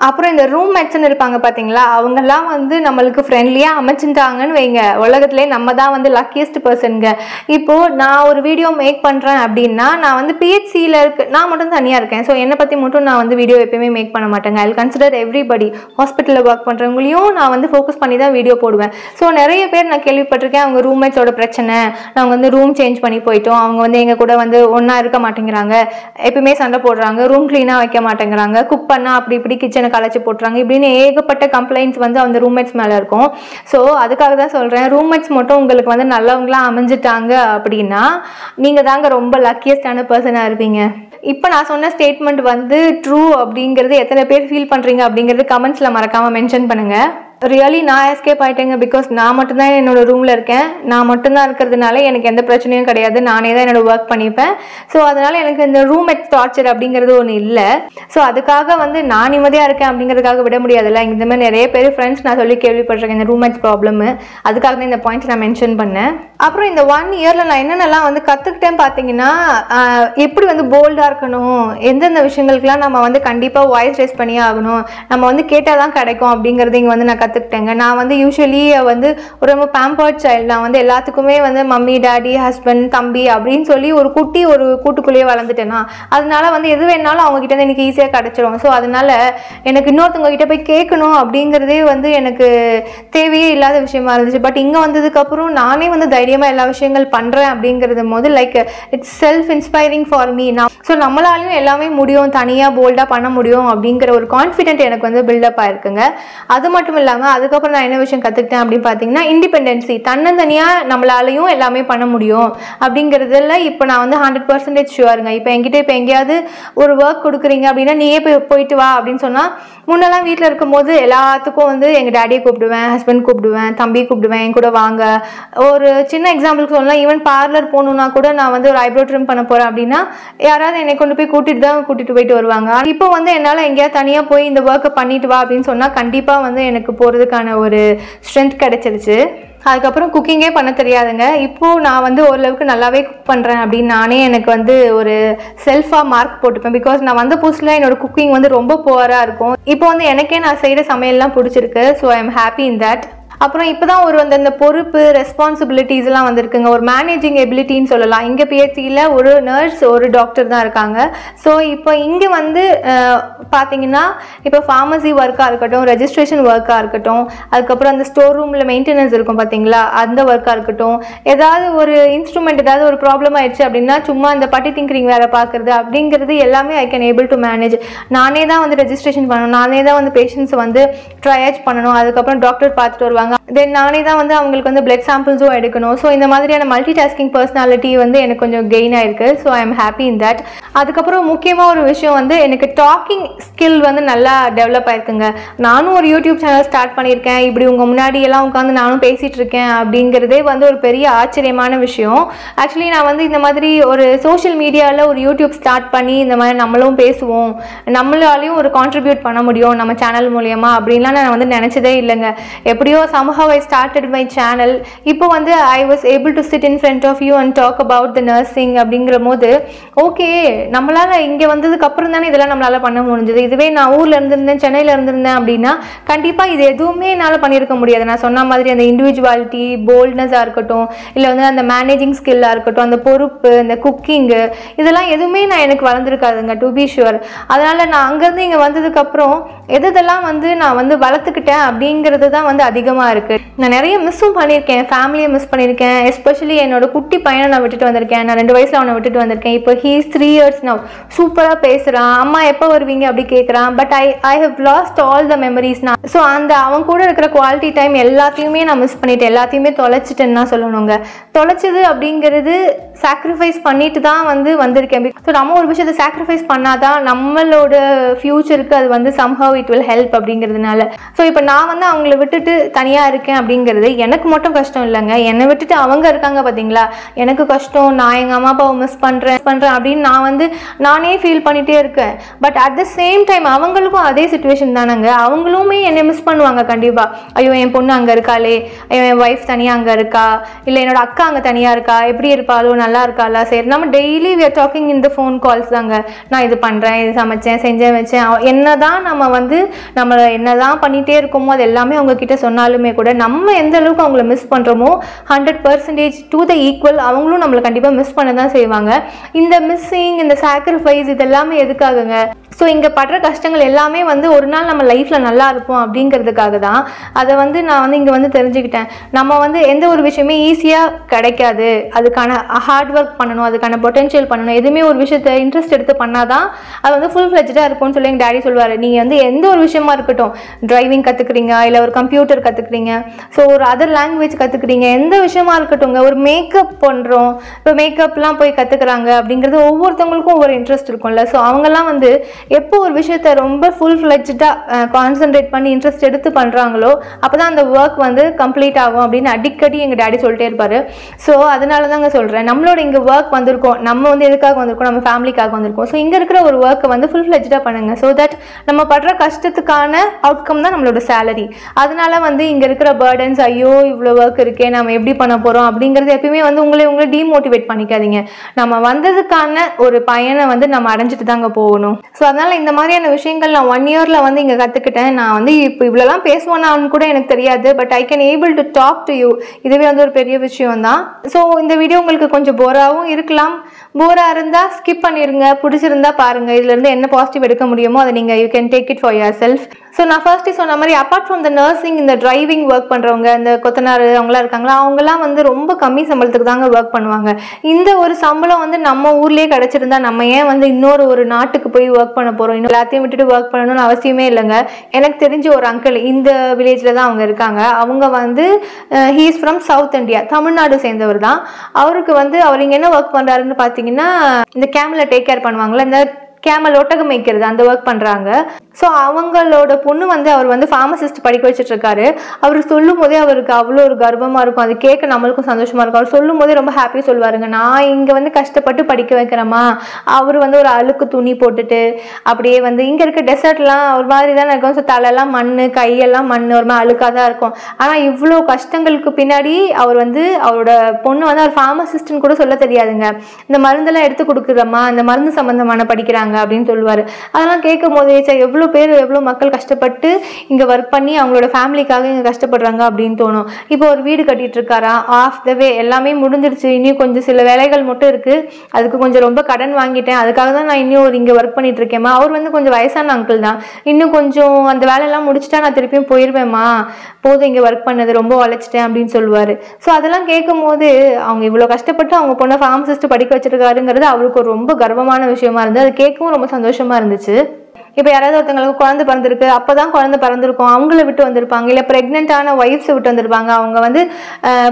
அப்புறம் இந்த ரூம்மேட்ஸ்ன்னு இருப்பாங்க பார்த்தீங்களா, அவங்கெல்லாம் வந்து நம்மளுக்கு ஃப்ரெண்ட்லியாக அமைச்சுட்டாங்கன்னு வைங்க, உலகத்துலேயே நம்ம தான் வந்து லக்கியஸ்ட் பர்சனுங்க. இப்போது நான் ஒரு வீடியோ மேக் பண்ணுறேன் அப்படின்னா நான் வந்து பிஹெச்சியில் நான் மட்டும் தனியாக இருக்கேன். ஸோ என்னை பற்றி மட்டும் நான் வந்து வீடியோ எப்பயுமே மேக் பண்ண மாட்டேங்க. I will consider everybody. ஹாஸ்பிட்டலில் ஒர்க் பண்ணுறவங்களையும் நான் வந்து ஃபோக்கஸ் பண்ணி தான் வீடியோ போடுவேன். ஸோ நிறைய பேர் நான் கேள்விப்பட்டிருக்கேன், அவங்க ரூம்மேட்ஸோட பிரச்சனை, நாங்கள் வந்து ரூம் சேஞ்ச் பண்ணி போயிட்டோம், அவங்க வந்து எங்கள் கூட வந்து ஒன்றா இருக்க மாட்டேங்கிறாங்க, எப்பயுமே சண்டை போடுறாங்க, ரூம் க்ளீனாக வைக்க மாட்டேங்கிறாங்க, குக் பண்ணால் அப்படி இப்படி கிச்சனை என்னை கலைச்சி போட்டுறாங்க இப்படின்னு ஏகப்பட்ட கம்ப்ளைண்ட்ஸ் வந்து அந்த ரூம்மேட்ஸ் மேலே இருக்கும். ஸோ அதுக்காக தான் சொல்கிறேன், ரூம்மேட்ஸ் மட்டும் உங்களுக்கு வந்து நல்லவங்களாம் அமைஞ்சிட்டாங்க அப்படின்னா நீங்கள் தாங்க ரொம்ப லக்கியஸ்டான பர்சனாக இருப்பீங்க. இப்போ நான் சொன்ன ஸ்டேட்மெண்ட் வந்து ட்ரூ அப்படிங்கிறது எத்தனை பேர் ஃபீல் பண்ணுறீங்க அப்படிங்கிறது கமெண்ட்ஸில் மறக்காமல் மென்ஷன் பண்ணுங்கள். ரியலி நான் எஸ்கேப் ஆகிட்டேங்க. பிகாஸ் நான் மட்டும்தான் என்னோடய ரூமில் இருக்கேன். நான் மட்டும்தான் இருக்கிறதுனால எனக்கு எந்த பிரச்சனையும் கிடையாது. நானே தான் என்னோடய ஒர்க் பண்ணிப்பேன். ஸோ அதனால் எனக்கு இந்த ரூம்மேட் டார்ச்சர் அப்படிங்கிறது ஒன்று இல்லை. ஸோ அதுக்காக வந்து நான் நிம்மதியாக இருக்கேன் அப்படிங்கிறதுக்காக விட முடியாதுல்ல. இந்த மாதிரி நிறைய பேர் ஃப்ரெண்ட்ஸ் நான் சொல்லி கேள்விப்பட்டிருக்கேன் இந்த ரூம்மேட்ஸ் ப்ராப்ளமு. அதுக்காக தான் இந்த பாயிண்ட் நான் மென்ஷன் பண்ணேன். அப்புறம் இந்த 1 இயரில் நான் என்னென்னலாம் வந்து கற்றுக்கிட்டேன்னு பார்த்தீங்கன்னா, எப்படி வந்து போல்டாக இருக்கணும், எந்தெந்த விஷயங்களுக்கெல்லாம் நம்ம வந்து கண்டிப்பாக வாய்ஸ் ரேஸ் பண்ணியே ஆகணும், நம்ம வந்து கேட்டால் தான் கிடைக்கும் அப்படிங்கிறது இங்கே வந்து நான் கற்றுக்கிட்டேங்க. நான் வந்து யூஸ்வலி வந்து ஒரு ரொம்ப பேம்பர்ட் சைல்டு. நான் வந்து எல்லாத்துக்குமே வந்து மம்மி, டாடி, ஹஸ்பண்ட், தம்பி அப்படின்னு சொல்லி ஒரு கூட்டுக்குள்ளேயே வளர்ந்துட்டேன்னா, அதனால வந்து எது வேணாலும் அவங்ககிட்ட இருந்து எனக்கு ஈஸியாக கிடச்சிரும். ஸோ அதனால எனக்கு இன்னொருத்தவங்க கிட்ட போய் கேட்கணும் அப்படிங்கிறதே வந்து எனக்கு தேவையே இல்லாத விஷயமா இருந்துச்சு. பட் இங்கே வந்ததுக்கப்புறம் நானே வந்து தைரியமாக எல்லா விஷயங்கள் பண்ணுறேன் அப்படிங்கிறது போது like it's self inspiring for me. So நம்மளாலையும் எல்லாமே முடியும், தனியாக போல்டாக பண்ண முடியும் அப்படிங்கிற ஒரு கான்ஃபிடென்ட் எனக்கு வந்து பில்டப் ஆயிருக்குங்க. அது மட்டும் இல்லாமல் அதுக்கப்புறம் நான் என்ன விஷயம் கற்றுக்கிட்டேன் அப்படின்னு பார்த்தீங்கன்னா, இண்டிபெண்டன்சி, தன்னந்தனியாக நம்மளாலையும் எல்லாமே பண்ண முடியும் அப்படிங்கிறதுல இப்போ நான் வந்து 100% ஷுவருங்க. இப்போ எங்கேயாவது ஒரு ஒர்க் கொடுக்குறீங்க அப்படின்னா நீயே போயிட்டு வா அப்படின்னு சொன்னால், முன்னெல்லாம் வீட்டில் இருக்கும்போது எல்லாத்துக்கும் வந்து எங்கள் டேடியை கூப்பிடுவேன், ஹஸ்பண்ட் கூப்பிடுவேன், தம்பி கூப்பிடுவேன், என் கூட வாங்க. ஒரு சின்ன எக்ஸாம்பிளுக்கு சொல்லலாம், ஈவன் பார்லர் போகணுன்னா கூட நான் வந்து ஒரு ஐப்ரோ ட்ரிம் பண்ண போகிறேன் அப்படின்னா யாராவது என்னை கொண்டு போய் கூட்டிகிட்டு போயிட்டு வருவாங்க. இப்போ வந்து என்னால் எங்கேயாவது தனியாக போய் இந்த ஒர்க்கை பண்ணிட்டு வா அப்படின்னு சொன்னால் கண்டிப்பாக வந்து எனக்கு போகிறதுக்கான ஒரு ஸ்ட்ரென்த் கிடைச்சிருச்சு. அதுக்கப்புறம் குக்கிங்கே பண்ண தெரியாதுங்க. இப்போது நான் வந்து ஓரளவுக்கு நல்லாவே குக் பண்ணுறேன் அப்படின்னு நானே எனக்கு வந்து ஒரு செல்ஃபாக மார்க் போட்டுப்பேன். பிகாஸ் நான் வந்த புதுசில் என்னோடய குக்கிங் வந்து ரொம்ப புவராக இருக்கும். இப்போ வந்து எனக்கே நான் செய்கிற சமையல்லாம் பிடிச்சிருக்கு. So I am happy in that. அப்புறம் இப்போ தான் ஒரு அந்த பொறுப்பு, ரெஸ்பான்சிபிலிட்டிஸ்லாம் வந்திருக்குங்க. ஒரு மேனேஜிங் எபிலிட்டின்னு சொல்லலாம். இங்கே பிஹெச்சியில் ஒரு நர்ஸ், ஒரு டாக்டர் தான் இருக்காங்க. ஸோ இப்போ இங்கே வந்து பார்த்தீங்கன்னா, இப்போ ஃபார்மசி ஒர்க்காக இருக்கட்டும், ரெஜிஸ்ட்ரேஷன் ஒர்க்காக இருக்கட்டும், அதுக்கப்புறம் அந்த ஸ்டோர் ரூமில் மெயின்டெனன்ஸ் இருக்கும் பார்த்தீங்களா, அந்த ஒர்க்காக இருக்கட்டும், ஏதாவது ஒரு இன்ஸ்ட்ருமெண்ட் ஏதாவது ஒரு ப்ராப்ளம் ஆயிடுச்சு அப்படின்னா சும்மா அந்த பட்டி டிங்கரிங் வேலை பார்க்குறது அப்படிங்கிறது எல்லாமே ஐ கேன் ஏபிள் டு மேனேஜ். நானே தான் வந்து ரெஜிஸ்ட்ரேஷன் பண்ணணும், நானே தான் வந்து பேஷண்ட்ஸை வந்து ட்ரையேஜ் பண்ணணும், அதுக்கப்புறம் டாக்டர் பார்த்துட்டு வருவாங்க, தென் நானே தான் வந்து அவங்களுக்கு வந்து பிளட் சாம்பிள்ஸும் எடுக்கணும். ஸோ இந்த மாதிரியான மல்டி டாஸ்கிங் பர்சனாலிட்டி வந்து எனக்கு கொஞ்சம் கெயின் ஆயிருக்கு. So I am happy in that. அதுக்கப்புறம் முக்கியமாக ஒரு விஷயம் வந்து எனக்கு டாக்கிங் ஸ்கில் வந்து நல்லா டெவலப் ஆயிருக்குங்க. நானும் ஒரு யூடியூப் சேனல் ஸ்டார்ட் பண்ணியிருக்கேன். இப்படி உங்கள் முன்னாடி எல்லாம் உட்காந்து நானும் பேசிகிட்டு இருக்கேன் அப்படிங்கிறதே வந்து ஒரு பெரிய ஆச்சரியமான விஷயம். ஆக்சுவலி நான் வந்து இந்த மாதிரி ஒரு சோஷியல் மீடியாவில் ஒரு யூடியூப் ஸ்டார்ட் பண்ணி இந்த மாதிரி நம்மளும் பேசுவோம், நம்மளாலையும் ஒரு கான்ட்ரிபியூட் பண்ண முடியும் நம்ம சேனல் மூலயமா அப்படின்லாம் நான் வந்து நினச்சதே இல்லைங்க. எப்படியோ somehow I started my channel. இப்போ வந்து I was able to sit in front of you and talk about the nursing அப்படிங்கிற போது ஓகே, நம்மளால் இங்கே வந்ததுக்கு அப்புறம் தானே இதெல்லாம் நம்மளால் பண்ண முடிஞ்சது. இதுவே நான் ஊரில் இருந்திருந்தேன், சென்னையில் இருந்திருந்தேன் அப்படின்னா கண்டிப்பாக இது எதுவுமே என்னால் பண்ணியிருக்க முடியாது. நான் சொன்ன மாதிரி அந்த இண்டிவிஜுவாலிட்டி, போல்ட்னஸாக இருக்கட்டும், இல்லை வந்து அந்த மேனேஜிங் ஸ்கில்லாக இருக்கட்டும், அந்த பொறுப்பு, இந்த குக்கிங்கு, இதெல்லாம் எதுவுமே எனக்கு வளர்ந்துருக்காதுங்க, டு பி ஷுவர். அதனால் நான் அங்கேருந்து இங்கே வந்ததுக்கப்புறம் எதெல்லாம் வந்து நான் வந்து வளர்த்துக்கிட்டேன் அப்படிங்கிறது தான் வந்து அதிகமாக இருக்குது. நான் நிறைய மிஸ்ஸும் பண்ணியிருக்கேன், ஃபேமிலியை மிஸ் பண்ணியிருக்கேன். எஸ்பெஷலி என்னோட குட்டி பையனை நான் விட்டுட்டு வந்திருக்கேன். நான் 2 வயசில் அவனை விட்டுட்டு வந்திருக்கேன். இப்போ ஹீஸ் 3 years now. சூப்பராக பேசுகிறான், அம்மா எப்போ வருவீங்க அப்படி கேட்குறான். But I have lost all the memories. நான் ஸோ அந்த அவன் கூட இருக்கிற குவாலிட்டி டைம் எல்லாத்தையுமே நான் மிஸ் பண்ணிட்டேன், எல்லாத்தையுமே தொலைச்சிட்டேன்னு தான் சொல்லணுங்க. தொலைச்சது அப்படிங்கிறது சாக்ரிஃபைஸ் பண்ணிட்டு தான் வந்து வந்திருக்கேன். ஸோ நம்ம ஒரு விஷயத்தை சாக்ரிஃபைஸ் பண்ணாதான் நம்மளோட ஃப்யூச்சருக்கு அது வந்து somehow it will help அப்படிங்கிறதுனால. ஸோ இப்போ நான் வந்து அவங்கள விட்டுட்டு தனியாக இருக்கேன் அப்படிங்கிறது எனக்கு மட்டும் கஷ்டம் இல்லைங்க, என்னை விட்டுட்டு அவங்க இருக்காங்க பார்த்தீங்களா, எனக்கு கஷ்டம். நான் எங்கள் அம்மா அப்பாவை மிஸ் பண்ணுறேன் அப்படின்னு நான் வந்து நானே ஃபீல் பண்ணிகிட்டே இருக்கேன். But at the same time அவங்களுக்கும் அதே சுச்சுவேஷன் தானேங்க, அவங்களுமே என்னை மிஸ் பண்ணுவாங்க கண்டிப்பாக. ஐயோ என் பொண்ணு அங்கே இருக்காளே, ஐயோ என் ஒய்ஃப் தனியாக அங்கே இருக்கா, இல்லை என்னோட அக்கா அங்கே தனியாக இருக்கா, எப்படி இருப்பாளோ, நல்லா இருக்காளா. சரி, நம்ம daily we are talking in the phone calls தாங்க. நான் இது பண்ணுறேன், இது சமைச்சேன், செஞ்சேன், வச்சேன். என்னதான் நம்ம வந்து நம்மளை என்னதான் பண்ணிகிட்டே இருக்கோமோ அது எல்லாமே அவங்கக்கிட்ட சொன்னாலுமே கூட நம்ம எந்த அளவுக்கு அவங்கள மிஸ் பண்ணுறோமோ 100% டு த ஈக்குவல் அவங்களும் நம்மளை கண்டிப்பாக மிஸ் பண்ண தான் செய்வாங்க. இந்த மிஸ்ஸிங், இந்த சாக்ரிஃபைஸ் இதெல்லாமே எதுக்காகங்க? ஸோ இங்கே படுற கஷ்டங்கள் எல்லாமே வந்து ஒரு நாள் நம்ம லைஃப்பில் நல்லா இருப்போம் அப்படிங்கிறதுக்காக தான் அதை வந்து நான் வந்து இங்கே வந்து தெரிஞ்சுக்கிட்டேன். நம்ம வந்து எந்த ஒரு விஷயமே ஈஸியாக கிடைக்காது, அதுக்கான ஹார்ட் ஒர்க் பண்ணணும், அதுக்கான பொட்டென்ஷியல் பண்ணணும். எதுவுமே ஒரு விஷயத்தை இன்ட்ரெஸ்ட் எடுத்து பண்ணாதான் அது வந்து ஃபுல் ஃப்ளெஜ்டாக இருக்கும்னு சொல்லி எங்கள் டேடி சொல்லுவார். நீங்கள் வந்து எந்த ஒரு விஷயமா இருக்கட்டும், டிரைவிங் கற்றுக்குறீங்க, இல்லை ஒரு கம்ப்யூட்டர் கற்றுக்குறீங்க, ஸோ ஒரு அதர் லாங்குவேஜ் கற்றுக்குறீங்க, எந்த விஷயமா இருக்கட்டும்ங்க, ஒரு மேக்கப் பண்ணுறோம், இப்போ மேக்கப்லாம் போய் கற்றுக்குறாங்க அப்படிங்கிறது ஒவ்வொருத்தவங்களுக்கும் ஒவ்வொரு இன்ட்ரெஸ்ட் இருக்கும்ல. ஸோ அவங்கெல்லாம் வந்து எப்போ ஒரு விஷயத்தை ரொம்ப ஃபுல் ஃப்ளெஜ்டாக கான்சென்ட்ரேட் பண்ணி இன்ட்ரெஸ்ட் எடுத்து பண்ணுறாங்களோ அப்போ தான் அந்த ஒர்க் வந்து கம்ப்ளீட் ஆகும் அப்படின்னு அடிக்கடி எங்கள் டேடி சொல்லிட்டே இருப்பார். ஸோ அதனால தாங்க சொல்கிறேன், நம்மளோட இங்கே ஒர்க் வந்திருக்கோம், நம்ம வந்து எதுக்காக வந்திருக்கோம், நம்ம ஃபேமிலிக்காக வந்திருக்கோம். ஸோ இங்கே இருக்கிற ஒரு ஒர்க்கை வந்து ஃபுல் ஃப்ளெஜ்டாக பண்ணுங்கள். ஸோ தட் நம்ம படுற கஷ்டத்துக்கான அவுட்கம் தான் நம்மளோட சேலரி. அதனால வந்து இங்கே இருக்கிற பேர்டன்ஸ், ஐயோ இவ்வளோ ஒர்க் இருக்கே நம்ம எப்படி பண்ண போகிறோம் அப்படிங்கிறது எப்பயுமே வந்து உங்களை டீமோட்டிவேட் பண்ணிக்காதீங்க. நம்ம வந்ததுக்கான ஒரு பயனை வந்து நம்ம அடைஞ்சிட்டு தாங்க போகணும். ஸோ அதனால் இந்த மாதிரியான விஷயங்கள் நான் 1 இயரில் வந்து இங்கே கற்றுக்கிட்டேன். நான் வந்து இப்போ இவ்வளோலாம் பேசுவேனான்னு கூட எனக்கு தெரியாது, but I can able to talk to you. இதுவே வந்து ஒரு பெரிய விஷயம் தான். ஸோ இந்த வீடியோ உங்களுக்கு கொஞ்சம் போராகவும் இருக்கலாம். போராக இருந்தால் ஸ்கிப் பண்ணிடுங்க, பிடிச்சிருந்தா பாருங்கள். இதுலேருந்து என்ன பாசிட்டிவ் எடுக்க முடியுமோ அதை நீங்கள் you can take it for your self. So நான் ஃபர்ஸ்ட்டு சொன்ன மாதிரி அப்பார்ட் ஃப்ரம் த நர்சிங், இந்த டிரைவிங் ஒர்க் பண்ணுறவங்க, இந்த கொத்தனார் அவங்களாம் இருக்காங்களா, அவங்களாம் வந்து ரொம்ப கம்மி சம்பளத்துக்கு தாங்க ஒர்க் பண்ணுவாங்க. இந்த ஒரு சம்பளம் வந்து நம்ம ஊர்லேயே கிடச்சிருந்தா நம்ம ஏன் வந்து இன்னொரு ஒரு நாட்டுக்கு போய் ஒர்க் பண்ண போகிறோம், இன்னும் எல்லாத்தையும் விட்டுட்டு ஒர்க் பண்ணணும்னு அவசியமே இல்லைங்க. எனக்கு தெரிஞ்ச ஒரு அங்கிள் இந்த வில்லேஜில் தான் அவங்க இருக்காங்க. அவங்க வந்து he is from south India, Tamil Nadu சேர்ந்தவர் தான். அவருக்கு வந்து அவர் இங்கே என்ன ஒர்க் பண்ணுறாருன்னு பார்த்தீங்கன்னா, இந்த கேமலை டேக் கேர் பண்ணுவாங்களே, இந்த கேமல் ஒட்டகம் மேய்க்கிறது அந்த ஒர்க் பண்ணுறாங்க. ஸோ அவங்களோட பொண்ணு வந்து அவர் வந்து ஃபார்மசிஸ்ட் படிக்க வச்சுட்டு இருக்காரு. அவர் சொல்லும் போதே அவருக்கு அவ்வளோ ஒரு கர்வமாக இருக்கும், அது கேட்க நம்மளுக்கும் சந்தோஷமாக இருக்கும். அவர் சொல்லும் போதே ரொம்ப ஹாப்பியாக சொல்லுவாருங்க, நான் இங்கே வந்து கஷ்டப்பட்டு படிக்க வைக்கிறேம்மா. அவர் வந்து ஒரு அழுக்கு துணி போட்டுட்டு அப்படியே வந்து இங்கே இருக்க டெசர்ட்லாம் ஒரு மாதிரி தான் இருக்கும். ஸோ தலையெல்லாம் மண், கையெல்லாம் மண், ஒரு மாதிரி அழுக்காக தான் இருக்கும். ஆனால் இவ்வளோ கஷ்டங்களுக்கு பின்னாடி அவர் வந்து அவரோட பொண்ணு வந்து அவர் ஃபார்மசிஸ்ட்னு கூட சொல்ல தெரியாதுங்க, இந்த மருந்தெல்லாம் எடுத்து கொடுக்குறம்மா, இந்த மருந்து சம்மந்தமான படிக்கிறாங்க அப்படின்னு சொல்லுவார். அதெல்லாம் கேட்கும் போதே எவ்வளோ பேர், எவ்வளோ மக்கள் கஷ்டப்பட்டு இங்கே ஒர்க் பண்ணி அவங்களோட ஃபேமிலிக்காக இங்கே கஷ்டப்படுறாங்க அப்படின்னு தோணும். இப்போ ஒரு வீடு கட்டிட்டு இருக்காரா, ஆஃப் த வே எல்லாமே முடிஞ்சிருச்சு, இன்னும் கொஞ்சம் சில வேலைகள் மட்டும் இருக்குது, அதுக்கு கொஞ்சம் ரொம்ப கடன் வாங்கிட்டேன், அதுக்காக தான் நான் இன்னும் இங்கே ஒர்க் பண்ணிட்டு இருக்கேம்மா. அவர் வந்து கொஞ்சம் வயசான அங்கிள் தான், இன்னும் கொஞ்சம் அந்த வேலையெல்லாம் முடிச்சுட்டா நான் திருப்பியும் போயிடுவேம்மா, போதும் இங்கே ஒர்க் பண்ணது ரொம்ப உழைச்சிட்டேன் அப்படின்னு சொல்லுவார். ஸோ அதெல்லாம் கேட்கும் போது அவங்க இவ்வளோ கஷ்டப்பட்டு அவங்க பொண்ணை ஃபார்மசிஸ்ட் படிக்க வச்சிருக்காருங்கிறது அவருக்கு ஒரு ரொம்ப கர்வமான விஷயமா இருந்தது. அது கேட்கவும் ரொம்ப சந்தோஷமா இருந்துச்சு. இப்போ யாராவது ஒருத்தங்களுக்கு குழந்தை பிறந்திருக்கு, அப்போ தான் குழந்தை பிறந்திருக்கும், அவங்கள விட்டு வந்திருப்பாங்க, இல்லை ப்ரெக்னென்ட்டான ஒய்ஃப்ஸை விட்டு வந்திருப்பாங்க. அவங்க வந்து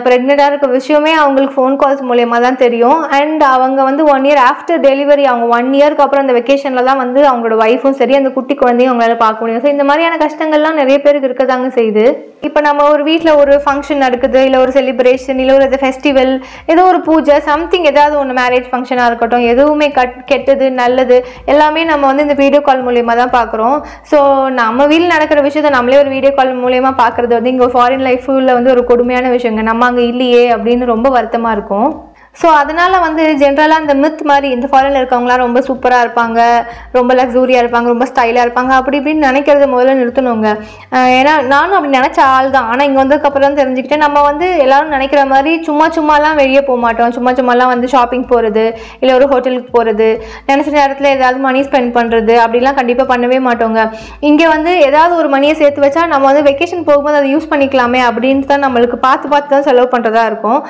ப்ரெக்னெண்ட்டாக இருக்க விஷயமே அவங்களுக்கு ஃபோன் கால்ஸ் மூலயமா தான் தெரியும். அண்ட் அவங்க வந்து 1 இயர் ஆஃப்டர் டெலிவரி, அவங்க 1 இயருக்கு அப்புறம் அந்த வெக்கேஷனில் தான் வந்து அவங்களோட ஒய்ஃபும் சரி அந்த குட்டி குழந்தையும் அவங்களால பார்க்க முடியும். ஸோ இந்த மாதிரியான கஷ்டங்கள்லாம் நிறைய பேருக்கு இருக்க தாங்க செய்யுது. இப்போ நம்ம ஒரு வீட்டில் ஒரு ஃபங்க்ஷன் நடக்குது, இல்லை ஒரு செலிப்ரேஷன், இல்லை ஒரு ஃபெஸ்டிவல், ஏதோ ஒரு பூஜை, சம்திங் ஏதாவது ஒன்று, மேரேஜ் ஃபங்க்ஷனாக இருக்கட்டும், எதுவுமே கெட்டது நல்லது எல்லாமே நம்ம வந்து இந்த வீடியோ கால் மூலியமாக தான் பார்க்குறோம். ஸோ நம்ம வீட்டில் நடக்கிற விஷயத்தை நம்மளே ஒரு வீடியோ கால் மூலயமா பார்க்குறது வந்து இங்கே ஃபாரின் லைஃப்பில் வந்து ஒரு கொடுமையான விஷயங்க. நம்ம அங்கே இல்லையே அப்படின்னு ரொம்ப வருத்தமாக இருக்கும். ஸோ அதனால் வந்து ஜென்ரலாக இந்த மித் மாதிரி இந்த ஃபாரினில் இருக்கவங்களாம் ரொம்ப சூப்பராக இருப்பாங்க, ரொம்ப லக்ஸூரியாக இருப்பாங்க, ரொம்ப ஸ்டைலாக இருப்பாங்க அப்படி இப்படின்னு நினைக்கிறத முதல்ல நிறுத்தணுங்க. ஏன்னா நானும் அப்படி நினச்ச ஆள் தான். ஆனால் இங்கே வந்ததுக்கப்புறம் தான் தெரிஞ்சுக்கிட்டேன், நம்ம வந்து எல்லோரும் நினைக்கிற மாதிரி சும்மாலாம் வெளியே போக மாட்டோம். சும்மாலாம் வந்து ஷாப்பிங் போகிறது, இல்லை ஒரு ஹோட்டலுக்கு போகிறது, நினச்ச நேரத்தில் ஏதாவது மணி ஸ்பெண்ட் பண்ணுறது அப்படிலாம் கண்டிப்பாக பண்ணவே மாட்டோங்க. இங்கே வந்து ஏதாவது ஒரு மணியை சேர்த்து வச்சா நம்ம வந்து வெக்கேஷன் போகும்போது அதை யூஸ் பண்ணிக்கலாமே அப்படின்ட்டு தான் நம்மளுக்கு பார்த்து தான் செலவு பண்ணுறதா இருக்கும்.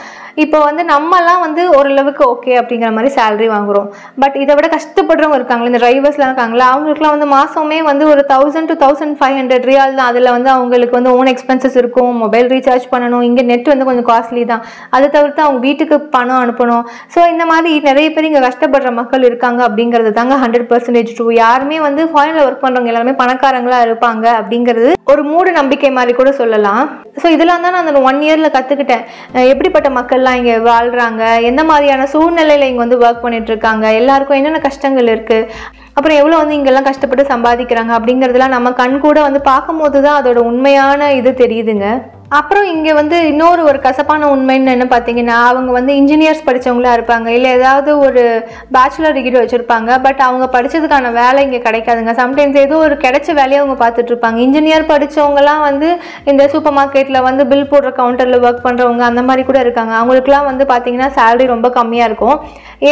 இப்போ வந்து நம்மலாம் வந்து ஓரளவுக்கு ஓகே அப்படிங்கிற மாதிரி சேலரி வாங்குகிறோம். பட் இதை விட கஷ்டப்படுறவங்க இருக்காங்களே, இந்த டிரைவர்ஸ்லாம் இருக்காங்களா, அவங்களுக்குலாம் வந்து மாதமே வந்து ஒரு 1000 to 1500 ரியால் தான். அதில் வந்து அவங்களுக்கு வந்து ஓன் எக்ஸ்பென்சஸ் இருக்கும், மொபைல் ரீசார்ஜ் பண்ணணும், இங்கே நெட் வந்து கொஞ்சம் காஸ்ட்லி தான், அதை தவிர்த்து அவங்க வீட்டுக்கு பணம் அனுப்பணும். ஸோ இந்த மாதிரி நிறைய பேர் இங்கே கஷ்டப்படுற மக்கள் இருக்காங்க அப்படிங்கிறது தாங்க 100% ட்ரூ. யாருமே வந்து ஃபாரினில் ஒர்க் பண்ணுறவங்க எல்லாருமே பணக்காரங்களாக இருப்பாங்க அப்படிங்கிறது ஒரு மூட நம்பிக்கை மாதிரி கூட சொல்லலாம். ஸோ இதெல்லாம் தான் நான் அந்த 1 இயரில் கற்றுக்கிட்டேன். எப்படிப்பட்ட மக்கள்லாம் இங்கே வாழ்கிறாங்க, எந்த மாதிரியான சூழ்நிலையில் இங்கே வந்து ஒர்க் பண்ணிட்டு இருக்காங்க, எல்லாருக்கும் என்னென்ன கஷ்டங்கள் இருக்குது, அப்புறம் எவ்வளோ வந்து இங்கெல்லாம் கஷ்டப்பட்டு சம்பாதிக்கிறாங்க அப்படிங்கிறதுலாம் நம்ம கண் கூட வந்து பார்க்கும் போது தான் அதோட உண்மையான இது தெரியுதுங்க. அப்புறம் இங்கே வந்து இன்னொரு ஒரு கசப்பான உண்மைன்னு என்ன பார்த்தீங்கன்னா, அவங்க வந்து இன்ஜினியர்ஸ் படித்தவங்களா இருப்பாங்க, இல்லை ஏதாவது ஒரு பேச்சுலர் டிகிரி வச்சுருப்பாங்க. பட் அவங்க படித்ததுக்கான வேலை இங்கே கிடைக்காதுங்க. சம்டைம்ஸ் ஏதோ ஒரு கிடைச்ச வேலையை அவங்க பார்த்துட்ருப்பாங்க. இன்ஜினியர் படித்தவங்கலாம் வந்து இந்த சூப்பர் மார்க்கெட்டில் வந்து பில் போடுற கவுண்டரில் ஒர்க் பண்ணுறவங்க அந்த மாதிரி கூட இருக்காங்க. அவங்களுக்குலாம் வந்து பார்த்திங்கன்னா சேலரி ரொம்ப கம்மியாக இருக்கும்.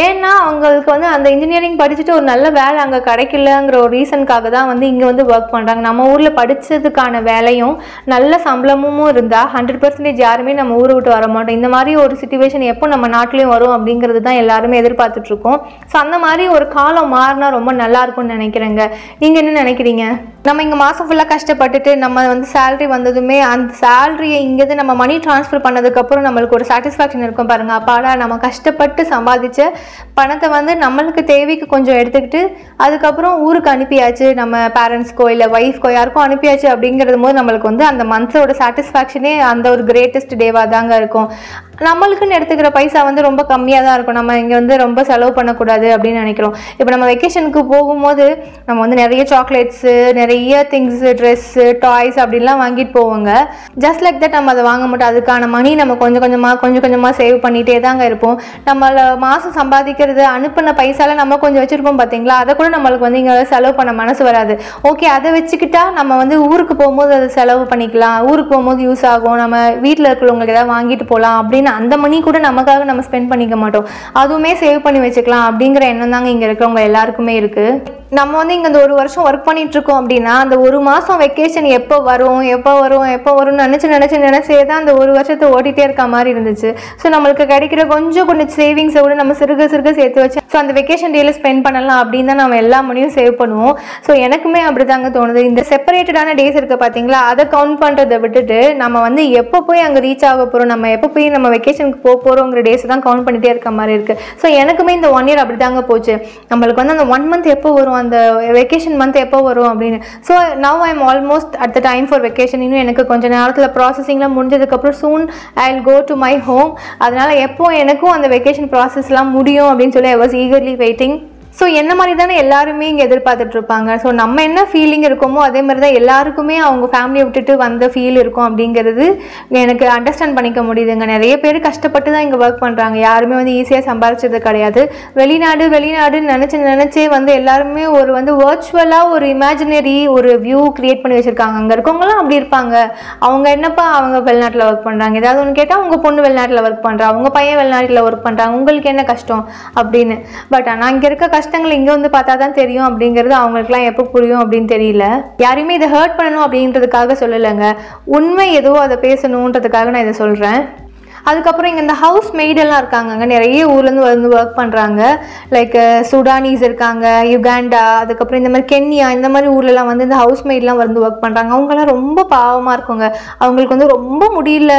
ஏன்னா அவங்களுக்கு வந்து அந்த இன்ஜினியரிங் படிச்சுட்டு ஒரு நல்ல வேலை அங்கே கிடைக்கலங்கிற ஒரு ரீசனுக்காக தான் வந்து இங்கே வந்து ஒர்க் பண்ணுறாங்க. நம்ம ஊரில் படித்ததுக்கான வேலையும் நல்ல சம்பளமும் இருந்தால் 100% யாருமே நம்ம ஊரை விட்டு வர மாட்டோம். இந்த மாதிரி ஒரு சிச்சுவேஷன் எப்போ நம்ம நாட்டிலையும் வரும் அப்படிங்கிறது தான் எல்லாருமே எதிர்பார்த்துட்ருக்கோம். ஸோ அந்த மாதிரி ஒரு காலம் மாறினா ரொம்ப நல்லா இருக்கும்னு நினைக்கிறேங்க. நீங்கள் என்ன நினைக்கிறீங்க? நம்ம இங்கே மாதம் ஃபுல்லாக கஷ்டப்பட்டுட்டு நம்ம வந்து சேலரி வந்ததுமே அந்த சேலரியை இங்கேருந்து நம்ம மணி ட்ரான்ஸ்ஃபர் பண்ணதுக்கப்புறம் நம்மளுக்கு ஒரு சாட்டிஸ்ஃபேக்ஷன் இருக்கும் பாருங்கள். அப்பாடா நம்ம கஷ்டப்பட்டு சம்பாதிச்ச பணத்தை வந்து நம்மளுக்கு தேவைக்கு கொஞ்சம் எடுத்துக்கிட்டு அதுக்கப்புறம் ஊருக்கு அனுப்பியாச்சு, நம்ம பேரண்ட்ஸ்க்கோ இல்லை ஒய்ஃப்கோ யாருக்கோ அனுப்பியாச்சு அப்படிங்கிறது போது நம்மளுக்கு வந்து அந்த மந்த்தோட சாட்டிஸ்ஃபேக்ஷனே அந்த ஒரு கிரேட்டஸ்ட் டேவாக தாங்க இருக்கும். நம்மளுக்குன்னு எடுத்துக்கிற பைசா வந்து ரொம்ப கம்மியாக தான் இருக்கும். நம்ம இங்கே வந்து ரொம்ப செலவு பண்ணக்கூடாது அப்படின்னு நினைக்கிறோம். இப்போ நம்ம வெக்கேஷனுக்கு போகும்போது நம்ம வந்து நிறைய சாக்லேட்ஸு, நிறைய திங்ஸு, ட்ரெஸ்ஸு, டாய்ஸ் அப்படின்லாம் வாங்கிட்டு போவோங்க. ஜஸ்ட் லைக் தட் நம்ம அதை வாங்க மாட்டோம். அதுக்கான மணி நம்ம கொஞ்சம் கொஞ்சமாக சேவ் பண்ணிகிட்டே தாங்க இருப்போம். நம்மளை மாதம் சம்பாதிக்கிறது அனுப்பின பைசால நம்ம கொஞ்சம் வச்சுருப்போம் பார்த்தீங்களா, அதை கூட நம்மளுக்கு வந்து இங்கே செலவு பண்ண மனசு வராது. ஓகே, அதை வச்சுக்கிட்டா நம்ம வந்து ஊருக்கு போகும்போது அதை செலவு பண்ணிக்கலாம், ஊருக்கு போகும்போது யூஸ் ஆகும், நம்ம வீட்டில் இருக்கிறவங்களுக்கு ஏதாவது வாங்கிட்டு போகலாம் அப்படின்னு அந்த மணி கூட நமக்காக நம்ம ஸ்பெண்ட் பண்ணிக்க மாட்டோம். அதுவுமே சேவ் பண்ணி வச்சுக்கலாம் அப்படிங்கிற எண்ணம் தாங்க இங்கே இருக்கிறவங்க எல்லாருக்குமே இருக்குது. நம்ம வந்து இங்கே இந்த ஒரு வருஷம் ஒர்க் பண்ணிகிட்ருக்கோம் அப்படின்னா அந்த ஒரு மாதம் வெக்கேஷன் எப்போ வரும்னு நினச்சே தான் அந்த ஒரு வருஷத்தை ஓட்டிகிட்டே இருக்க மாதிரி இருந்துச்சு. ஸோ நம்மளுக்கு கிடைக்கிற கொஞ்சம் சேவிங்ஸை கூட நம்ம சிறுக சேர்த்து வச்சு ஸோ அந்த வெக்கேஷன் டேயில் ஸ்பெண்ட் பண்ணலாம் அப்படின்னு தான் நம்ம எல்லா மணியும் சேவ் பண்ணுவோம். ஸோ எனக்குமே அப்படி தாங்க தோணுது. இந்த செப்பரேட்டடான டேஸ் இருக்குது பார்த்தீங்களா, அதை கவுண்ட் பண்ணுறதை விட்டுட்டு நம்ம வந்து எப்போ போய் அங்கே ரீச் ஆக போகிறோம், நம்ம எப்போ போய் நம்ம வெக்கேஷனுக்கு போகிறோங்கிற டேஸ் தான் கவுண்ட் பண்ணிகிட்டே இருக்க மாதிரி இருக்குது. ஸோ எனக்குமே இந்த 1 year அப்படி தாங்க போச்சு. நம்மளுக்கு வந்து அந்த 1 month எப்போ வரும், அந்த வெக்கேஷன் மந்த் எப்போ வரும் அப்படின்னு. So now I am almost at the time for vacation. இன்னும் எனக்கு கொஞ்சம் நேரத்தில் ப்ராசஸிங்லாம் முடிஞ்சதுக்கப்புறம் soon I will go to my home. அதனால் எப்போ எனக்கும் அந்த வெக்கேஷன் ப்ராசஸ்லாம் முடியும் அப்படின்னு சொல்லி I was eagerly waiting. So என்ன மாதிரி தானே எல்லாருமே இங்கே எதிர்பார்த்துட்ருப்பாங்க. ஸோ நம்ம என்ன ஃபீலிங் இருக்கோமோ அதே மாதிரி தான் எல்லாருக்குமே அவங்க ஃபேமிலியை விட்டுட்டு வந்த ஃபீல் இருக்கும் அப்படிங்கிறது எனக்கு அண்டர்ஸ்டாண்ட் பண்ணிக்க முடியுதுங்க. நிறைய பேர் கஷ்டப்பட்டு தான் இங்கே ஒர்க் பண்ணுறாங்க. யாருமே வந்து ஈஸியாக சம்பாதிச்சது கிடையாது. வெளிநாடுன்னு நினச்சே வந்து எல்லாருமே ஒரு வந்து வர்ச்சுவலாக ஒரு இமேஜினரி ஒரு வியூ க்ரியேட் பண்ணி வச்சுருக்காங்க. அங்கே இருக்கவங்களாம் அப்படி இருப்பாங்க. அவங்க என்னப்பா அவங்க வெளிநாட்டில் ஒர்க் பண்ணுறாங்க, ஏதாவது ஒன்று கேட்டால் அவங்க பொண்ணு வெளிநாட்டில் ஒர்க் பண்ணுறா, அவங்க பையன் வெளிநாட்டில் ஒர்க் பண்ணுறாங்க, உங்களுக்கு என்ன கஷ்டம் அப்படின்னு. பட் ஆனால் இங்கே இருக்க கஷ்டங்கள் இங்கே வந்து பார்த்தா தான் தெரியும் அப்படிங்கிறது அவங்களுக்குலாம் எப்போ புரியும் அப்படின்னு தெரியல. யாரையுமே இதை ஹர்ட் பண்ணணும் அப்படின்றதுக்காக சொல்லலைங்க, உண்மை எதுவோ அதை பேசணுன்றதுக்காக நான் இதை சொல்கிறேன். அதுக்கப்புறம் இங்கே இந்த ஹவுஸ் மெய்டெல்லாம் இருக்காங்க, நிறைய ஊர்லேருந்து வந்து ஒர்க் பண்ணுறாங்க. லைக் சுடானீஸ் இருக்காங்க, யுகாண்டா, அதுக்கப்புறம் இந்த மாதிரி கென்யா, இந்த மாதிரி ஊர்லலாம் வந்து இந்த ஹவுஸ் மெய்டெலாம் வந்து ஒர்க் பண்ணுறாங்க. அவங்களாம் ரொம்ப பாவமாக இருக்குங்க. அவங்களுக்கு வந்து ரொம்ப முடியல,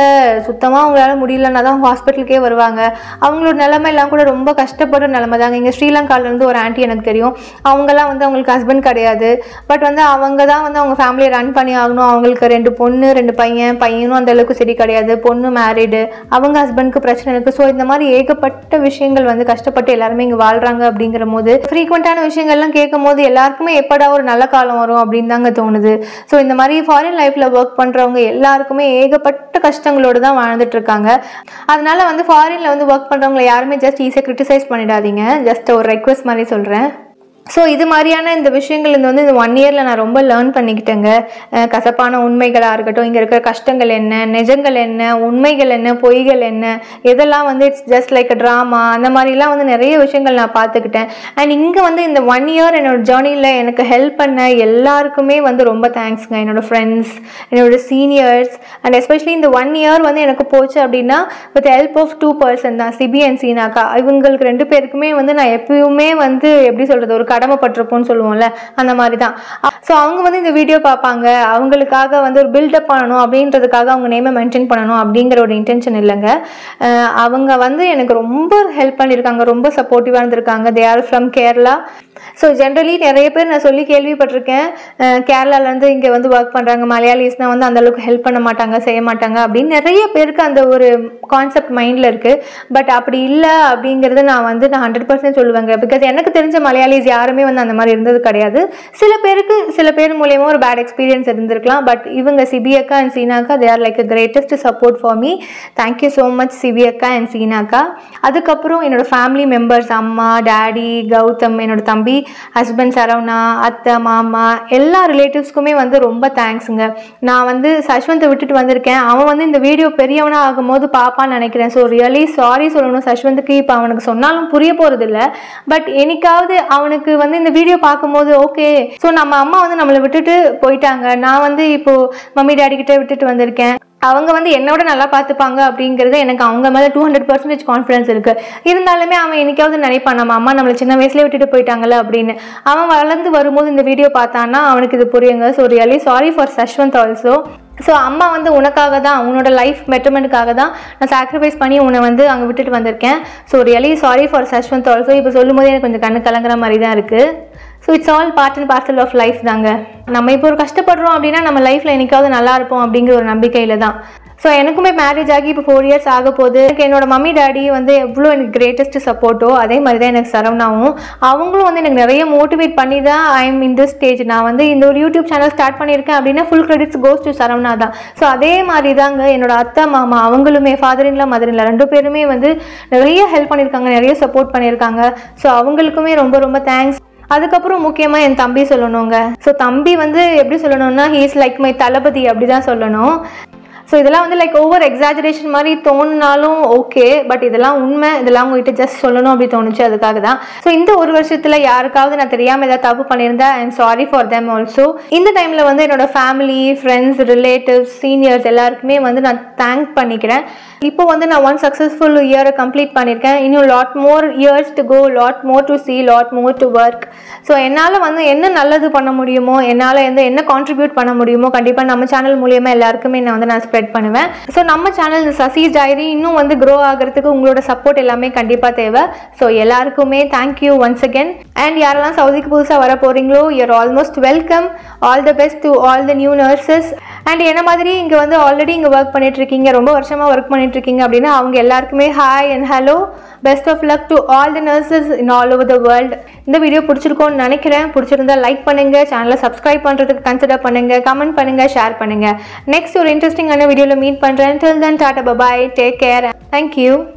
சுத்தமாக அவங்களால முடியலன்னா தான் ஹாஸ்பிட்டலுக்கே வருவாங்க. அவங்களோட நிலைமையெல்லாம் கூட ரொம்ப கஷ்டப்படுற நிலைமை தாங்க. இங்கே ஸ்ரீலங்காவிலேருந்து ஒரு ஆண்டி எனக்கு தெரியும். அவங்கெல்லாம் வந்து அவங்களுக்கு ஹஸ்பண்ட் கிடையாது. பட் வந்து அவங்க தான் வந்து அவங்க ஃபேமிலியை ரன் பண்ணி ஆகணும். அவங்களுக்கு 2 பொண்ணு 2 பையனும் அந்த அளவுக்கு சரி கிடையாது, பொண்ணு மேரிடு, அவங்க ஹஸ்பண்டுக்கு பிரச்சனை இருக்குது. ஸோ இந்த மாதிரி ஏகப்பட்ட விஷயங்கள் வந்து கஷ்டப்பட்டு எல்லாருமே இங்கே வாழ்கிறாங்க. அப்படிங்கிற போது ஃப்ரீக்வெண்ட்டான விஷயங்கள்லாம் கேட்கும் போது எல்லாருக்குமே எப்படா ஒரு நல்ல காலம் வரும் அப்படின்னு தாங்க தோணுது. ஸோ இந்த மாதிரி ஃபாரின் லைஃப்பில் ஒர்க் பண்ணுறவங்க எல்லாருக்குமே ஏகப்பட்ட கஷ்டங்களோடு தான் வாழ்ந்துட்டு இருக்காங்க. அதனால வந்து ஃபாரினில் வந்து ஒர்க் பண்ணுறவங்களை யாருமே ஜஸ்ட் ஈஸியாக கிரிட்டிசைஸ் பண்ணிடாதீங்க. ஜஸ்ட் ஒரு ரெக்வெஸ்ட் மாதிரி சொல்கிறேன். ஸோ இது மாதிரியான இந்த விஷயங்கள் வந்து இந்த 1 yearல நான் ரொம்ப லேர்ன் பண்ணிக்கிட்டேங்க. கசப்பான உண்மைகளாக இருக்கட்டும், இங்கே இருக்கிற கஷ்டங்கள் என்ன, நிஜங்கள் என்ன, உண்மைகள் என்ன, பொய்கள் என்ன, இதெல்லாம் வந்து it's just like a drama, அந்த மாதிரிலாம் வந்து நிறைய விஷயங்கள் நான் பார்த்துக்கிட்டேன். அண்ட் இங்கே வந்து இந்த 1 year என்னோட ஜேர்னியில் எனக்கு ஹெல்ப் பண்ண எல்லாருக்குமே வந்து ரொம்ப தேங்க்ஸ்ங்க. என்னோடய ஃப்ரெண்ட்ஸ், என்னோடய சீனியர்ஸ், அண்ட் எஸ்பெஷலி இந்த 1 year வந்து எனக்கு போச்சு அப்படின்னா வித் ஹெல்ப் ஆஃப் 2 person தான், சிபி அண்ட் சீனாக்கா. இவங்களுக்கு 2 பேருக்குமே வந்து நான் எப்பயுமே வந்து எப்படி சொல்கிறது, ஒரு கடமைப்பட்டிருப்போம்னு சொல்லுவோம்ல, அந்த மாதிரி தான். ஸோ அவங்க வந்து இந்த வீடியோ பார்ப்பாங்க, அவங்களுக்காக வந்து ஒரு பில்டப் பண்ணணும் அப்படின்றதுக்காக அவங்க நேமை மென்ஷன் பண்ணணும் அப்படிங்கிற ஒரு இன்டென்ஷன் இல்லைங்க. அவங்க வந்து எனக்கு ரொம்ப ஹெல்ப் பண்ணியிருக்காங்க, ரொம்ப சப்போர்ட்டிவாக இருந்திருக்காங்க. They are from Kerala. So generally நிறைய பேர் நான் சொல்லி கேள்விப்பட்டிருக்கேன், கேரளாலேருந்து இங்கே வந்து ஒர்க் பண்ணுறாங்க மலையாளிஸ்னால் வந்து அந்தளவுக்கு ஹெல்ப் பண்ண மாட்டாங்க, செய்ய மாட்டாங்க அப்படின்னு நிறைய பேருக்கு அந்த ஒரு கான்செப்ட் மைண்டில் இருக்குது. பட் அப்படி இல்லை அப்படிங்கிறது நான் 100% சொல்லுவேங்க. பிகாஸ் எனக்கு தெரிஞ்ச மலையாளிஸ் யாருமே வந்து அந்த மாதிரி இருந்தது கிடையாது. சில பேர் மூலயமா ஒரு பேட் எக்ஸ்பீரியன்ஸ் இருந்திருக்கலாம். பட் இவங்க சிபி அக்கா அண்ட் சீனாக்கா they are like greatest support for me. Thank you so much Sibi அக்கா அண்ட் சீனாக்கா. அதுக்கப்புறம் என்னோடய ஃபேமிலி மெம்பர்ஸ், அம்மா, டேடி, கௌதம், என்னோட தம்பி, ஹஸ்பண்ட் சரவணா, அத்தை, மாமா, எல்லா ரிலேட்டிவ்ஸ்க்குமே வந்து ரொம்ப தேங்க்ஸுங்க. நான் வந்து சஷ்வந்தை விட்டுட்டு வந்திருக்கேன். அவன் வந்து இந்த வீடியோ பெரியவனாக ஆகும்போது பாப்பான்னு நினைக்கிறேன். ஸோ ரியலி சாரி சொல்லணும் சஷ்வந்துக்கு. இப்போ அவனுக்கு சொன்னாலும் புரிய போகிறது இல்லை. பட் என்னைக்காவது அவனுக்கு வந்து இந்த வீடியோ பார்க்கும்போது ஓகே, ஸோ நம்ம அம்மா வந்து நம்மளை விட்டுட்டு போயிட்டாங்க, நான் வந்து இப்போது மம்மி டேடி கிட்டே விட்டுட்டு வந்திருக்கேன், அவங்க வந்து என்னோட நல்லா பார்த்துப்பாங்க அப்படிங்கிறது எனக்கு அவங்க மேலே 200% கான்ஃபிடன்ஸ் இருக்குது. இருந்தாலுமே அவன் என்னைக்காவது நினைப்பான் நம்ம அம்மா நம்மளை சின்ன வயசுலேயே விட்டுட்டு போயிட்டாங்கல்ல அப்படின்னு. அவன் வளர்ந்து வரும்போது இந்த வீடியோ பார்த்தான்னா அவனுக்கு இது புரியுங்க. So really sorry for Sashwanth also. So அம்மா வந்து உனக்காக தான், உன்னோட லைஃப் பெட்டர்மெண்ட்டுக்காக தான் நான் சாக்ரிஃபைஸ் பண்ணி உன்னை வந்து அங்கே விட்டுட்டு வந்திருக்கேன். So really sorry for Sashwanth also. இப்போ சொல்லும் போது எனக்கு கொஞ்சம் கண்ணு கலங்குற மாதிரி தான் இருக்குது. So it's all part and parcel of life தாங்க. நம்ம இப்போ ஒரு கஷ்டப்படுறோம் அப்படின்னா நம்ம லைஃப்பில் என்னைக்காவது நல்லா இருப்போம் அப்படிங்கிற ஒரு நம்பிக்கையில் தான். ஸோ எனக்குமே மேரேஜ் ஆகி இப்போ 4 இயர்ஸ் ஆக போகுது. என்னோட மம்மி டேடி வந்து எவ்வளோ எனக்கு கிரேட்டஸ்ட் சப்போர்ட்டோ அதே மாதிரி தான் எனக்கு சரவணாவும். அவங்களும் வந்து எனக்கு நிறைய மோட்டிவேட் பண்ணி தான் I am in this stage. நான் வந்து இந்த ஒரு யூடியூப் சேனல் ஸ்டார்ட் பண்ணியிருக்கேன் அப்படின்னா full credits goes to Saravana தான். ஸோ அதே மாதிரி தாங்க என்னோட அத்தை, மாமா, அவங்களுமே ஃபாதர் இன்லா, மதர் இன்லா 2 பேருமே வந்து நிறைய ஹெல்ப் பண்ணியிருக்காங்க, நிறைய சப்போர்ட் பண்ணியிருக்காங்க. ஸோ அவங்களுக்குமே ரொம்ப ரொம்ப தேங்க்ஸ். அதுக்கப்புறம் முக்கியமாக என் தம்பி சொல்லணுங்க. ஸோ தம்பி வந்து எப்படி சொல்லணும்னா ஹீ இஸ் லைக் மை தளபதி அப்படி தான் சொல்லணும். ஸோ இதெல்லாம் வந்து லைக் ஓவர் எக்ஸாஜரேஷன் மாதிரி தோணுனாலும் ஓகே, பட் இதெல்லாம் உண்மை, இதெல்லாம் உங்கள்கிட்ட ஜஸ்ட் சொல்லணும் அப்படி தோணுச்சு, அதுக்காக தான். ஸோ இந்த ஒரு வருஷத்தில் யாருக்காவது நான் தெரியாமல் ஏதாவது தப்பு பண்ணியிருந்தேன், I am sorry for them also. இந்த டைமில் வந்து என்னோடய ஃபேமிலி, ஃப்ரெண்ட்ஸ், ரிலேட்டிவ்ஸ், சீனியர்ஸ் எல்லாருக்குமே வந்து நான் தேங்க் பண்ணிக்கிறேன். இப்போ வந்து நான் 1 சக்ஸஸ்ஃபுல் இயரை கம்ப்ளீட் பண்ணியிருக்கேன். இன்னும் lot more years to go, lot more to see, lot more to work. So என்னால் வந்து என்ன நல்லது பண்ண முடியுமோ, என்னால் என்ன கான்ட்ரிபியூட் பண்ண முடியுமோ கண்டிப்பாக நம்ம சேனல் மூலியமாக எல்லாருக்குமே நான் ஸ்ப்ரெட் பண்ணுவேன். ஸோ நம்ம சேனல் சசீஸ் டைரி இன்னும் வந்து க்ரோ ஆகிறதுக்கு உங்களோட சப்போர்ட் எல்லாமே கண்டிப்பாக தேவை. ஸோ எல்லாருக்குமே தேங்க்யூ ஒன்ஸ் அகேன். அண்ட் யாரெல்லாம் சவுதிக்கு புதுசாக வர போகிறீங்களோ you're almost welcome. All the best to all the new nurses. And என்ன மாதிரி இங்கே வந்து ஆல்ரெடி இங்கே ஒர்க் பண்ணிட்டுருக்கீங்க, ரொம்ப வருஷமாக ஒர்க் பண்ணிட்டுருக்கீங்க அப்படின்னா அவங்க எல்லாருக்குமே hi and hello. Best of luck to all the nurses in all over the world. இந்த வீடியோ பிடிச்சிருக்கோன்னு நினைக்கிறேன். பிடிச்சிருந்தா லைக் பண்ணுங்கள், சேனலை சப்ஸ்கிரைப் பண்ணுறதுக்கு கன்சிடர் பண்ணுங்கள், கமெண்ட் பண்ணுங்கள், ஷேர் பண்ணுங்கள். நெக்ஸ்ட் ஒரு இன்ட்ரெஸ்டிங்கான வீடியோவில் மீட் பண்ணுறேன். Till then, tata, bye bye, take care, thank you.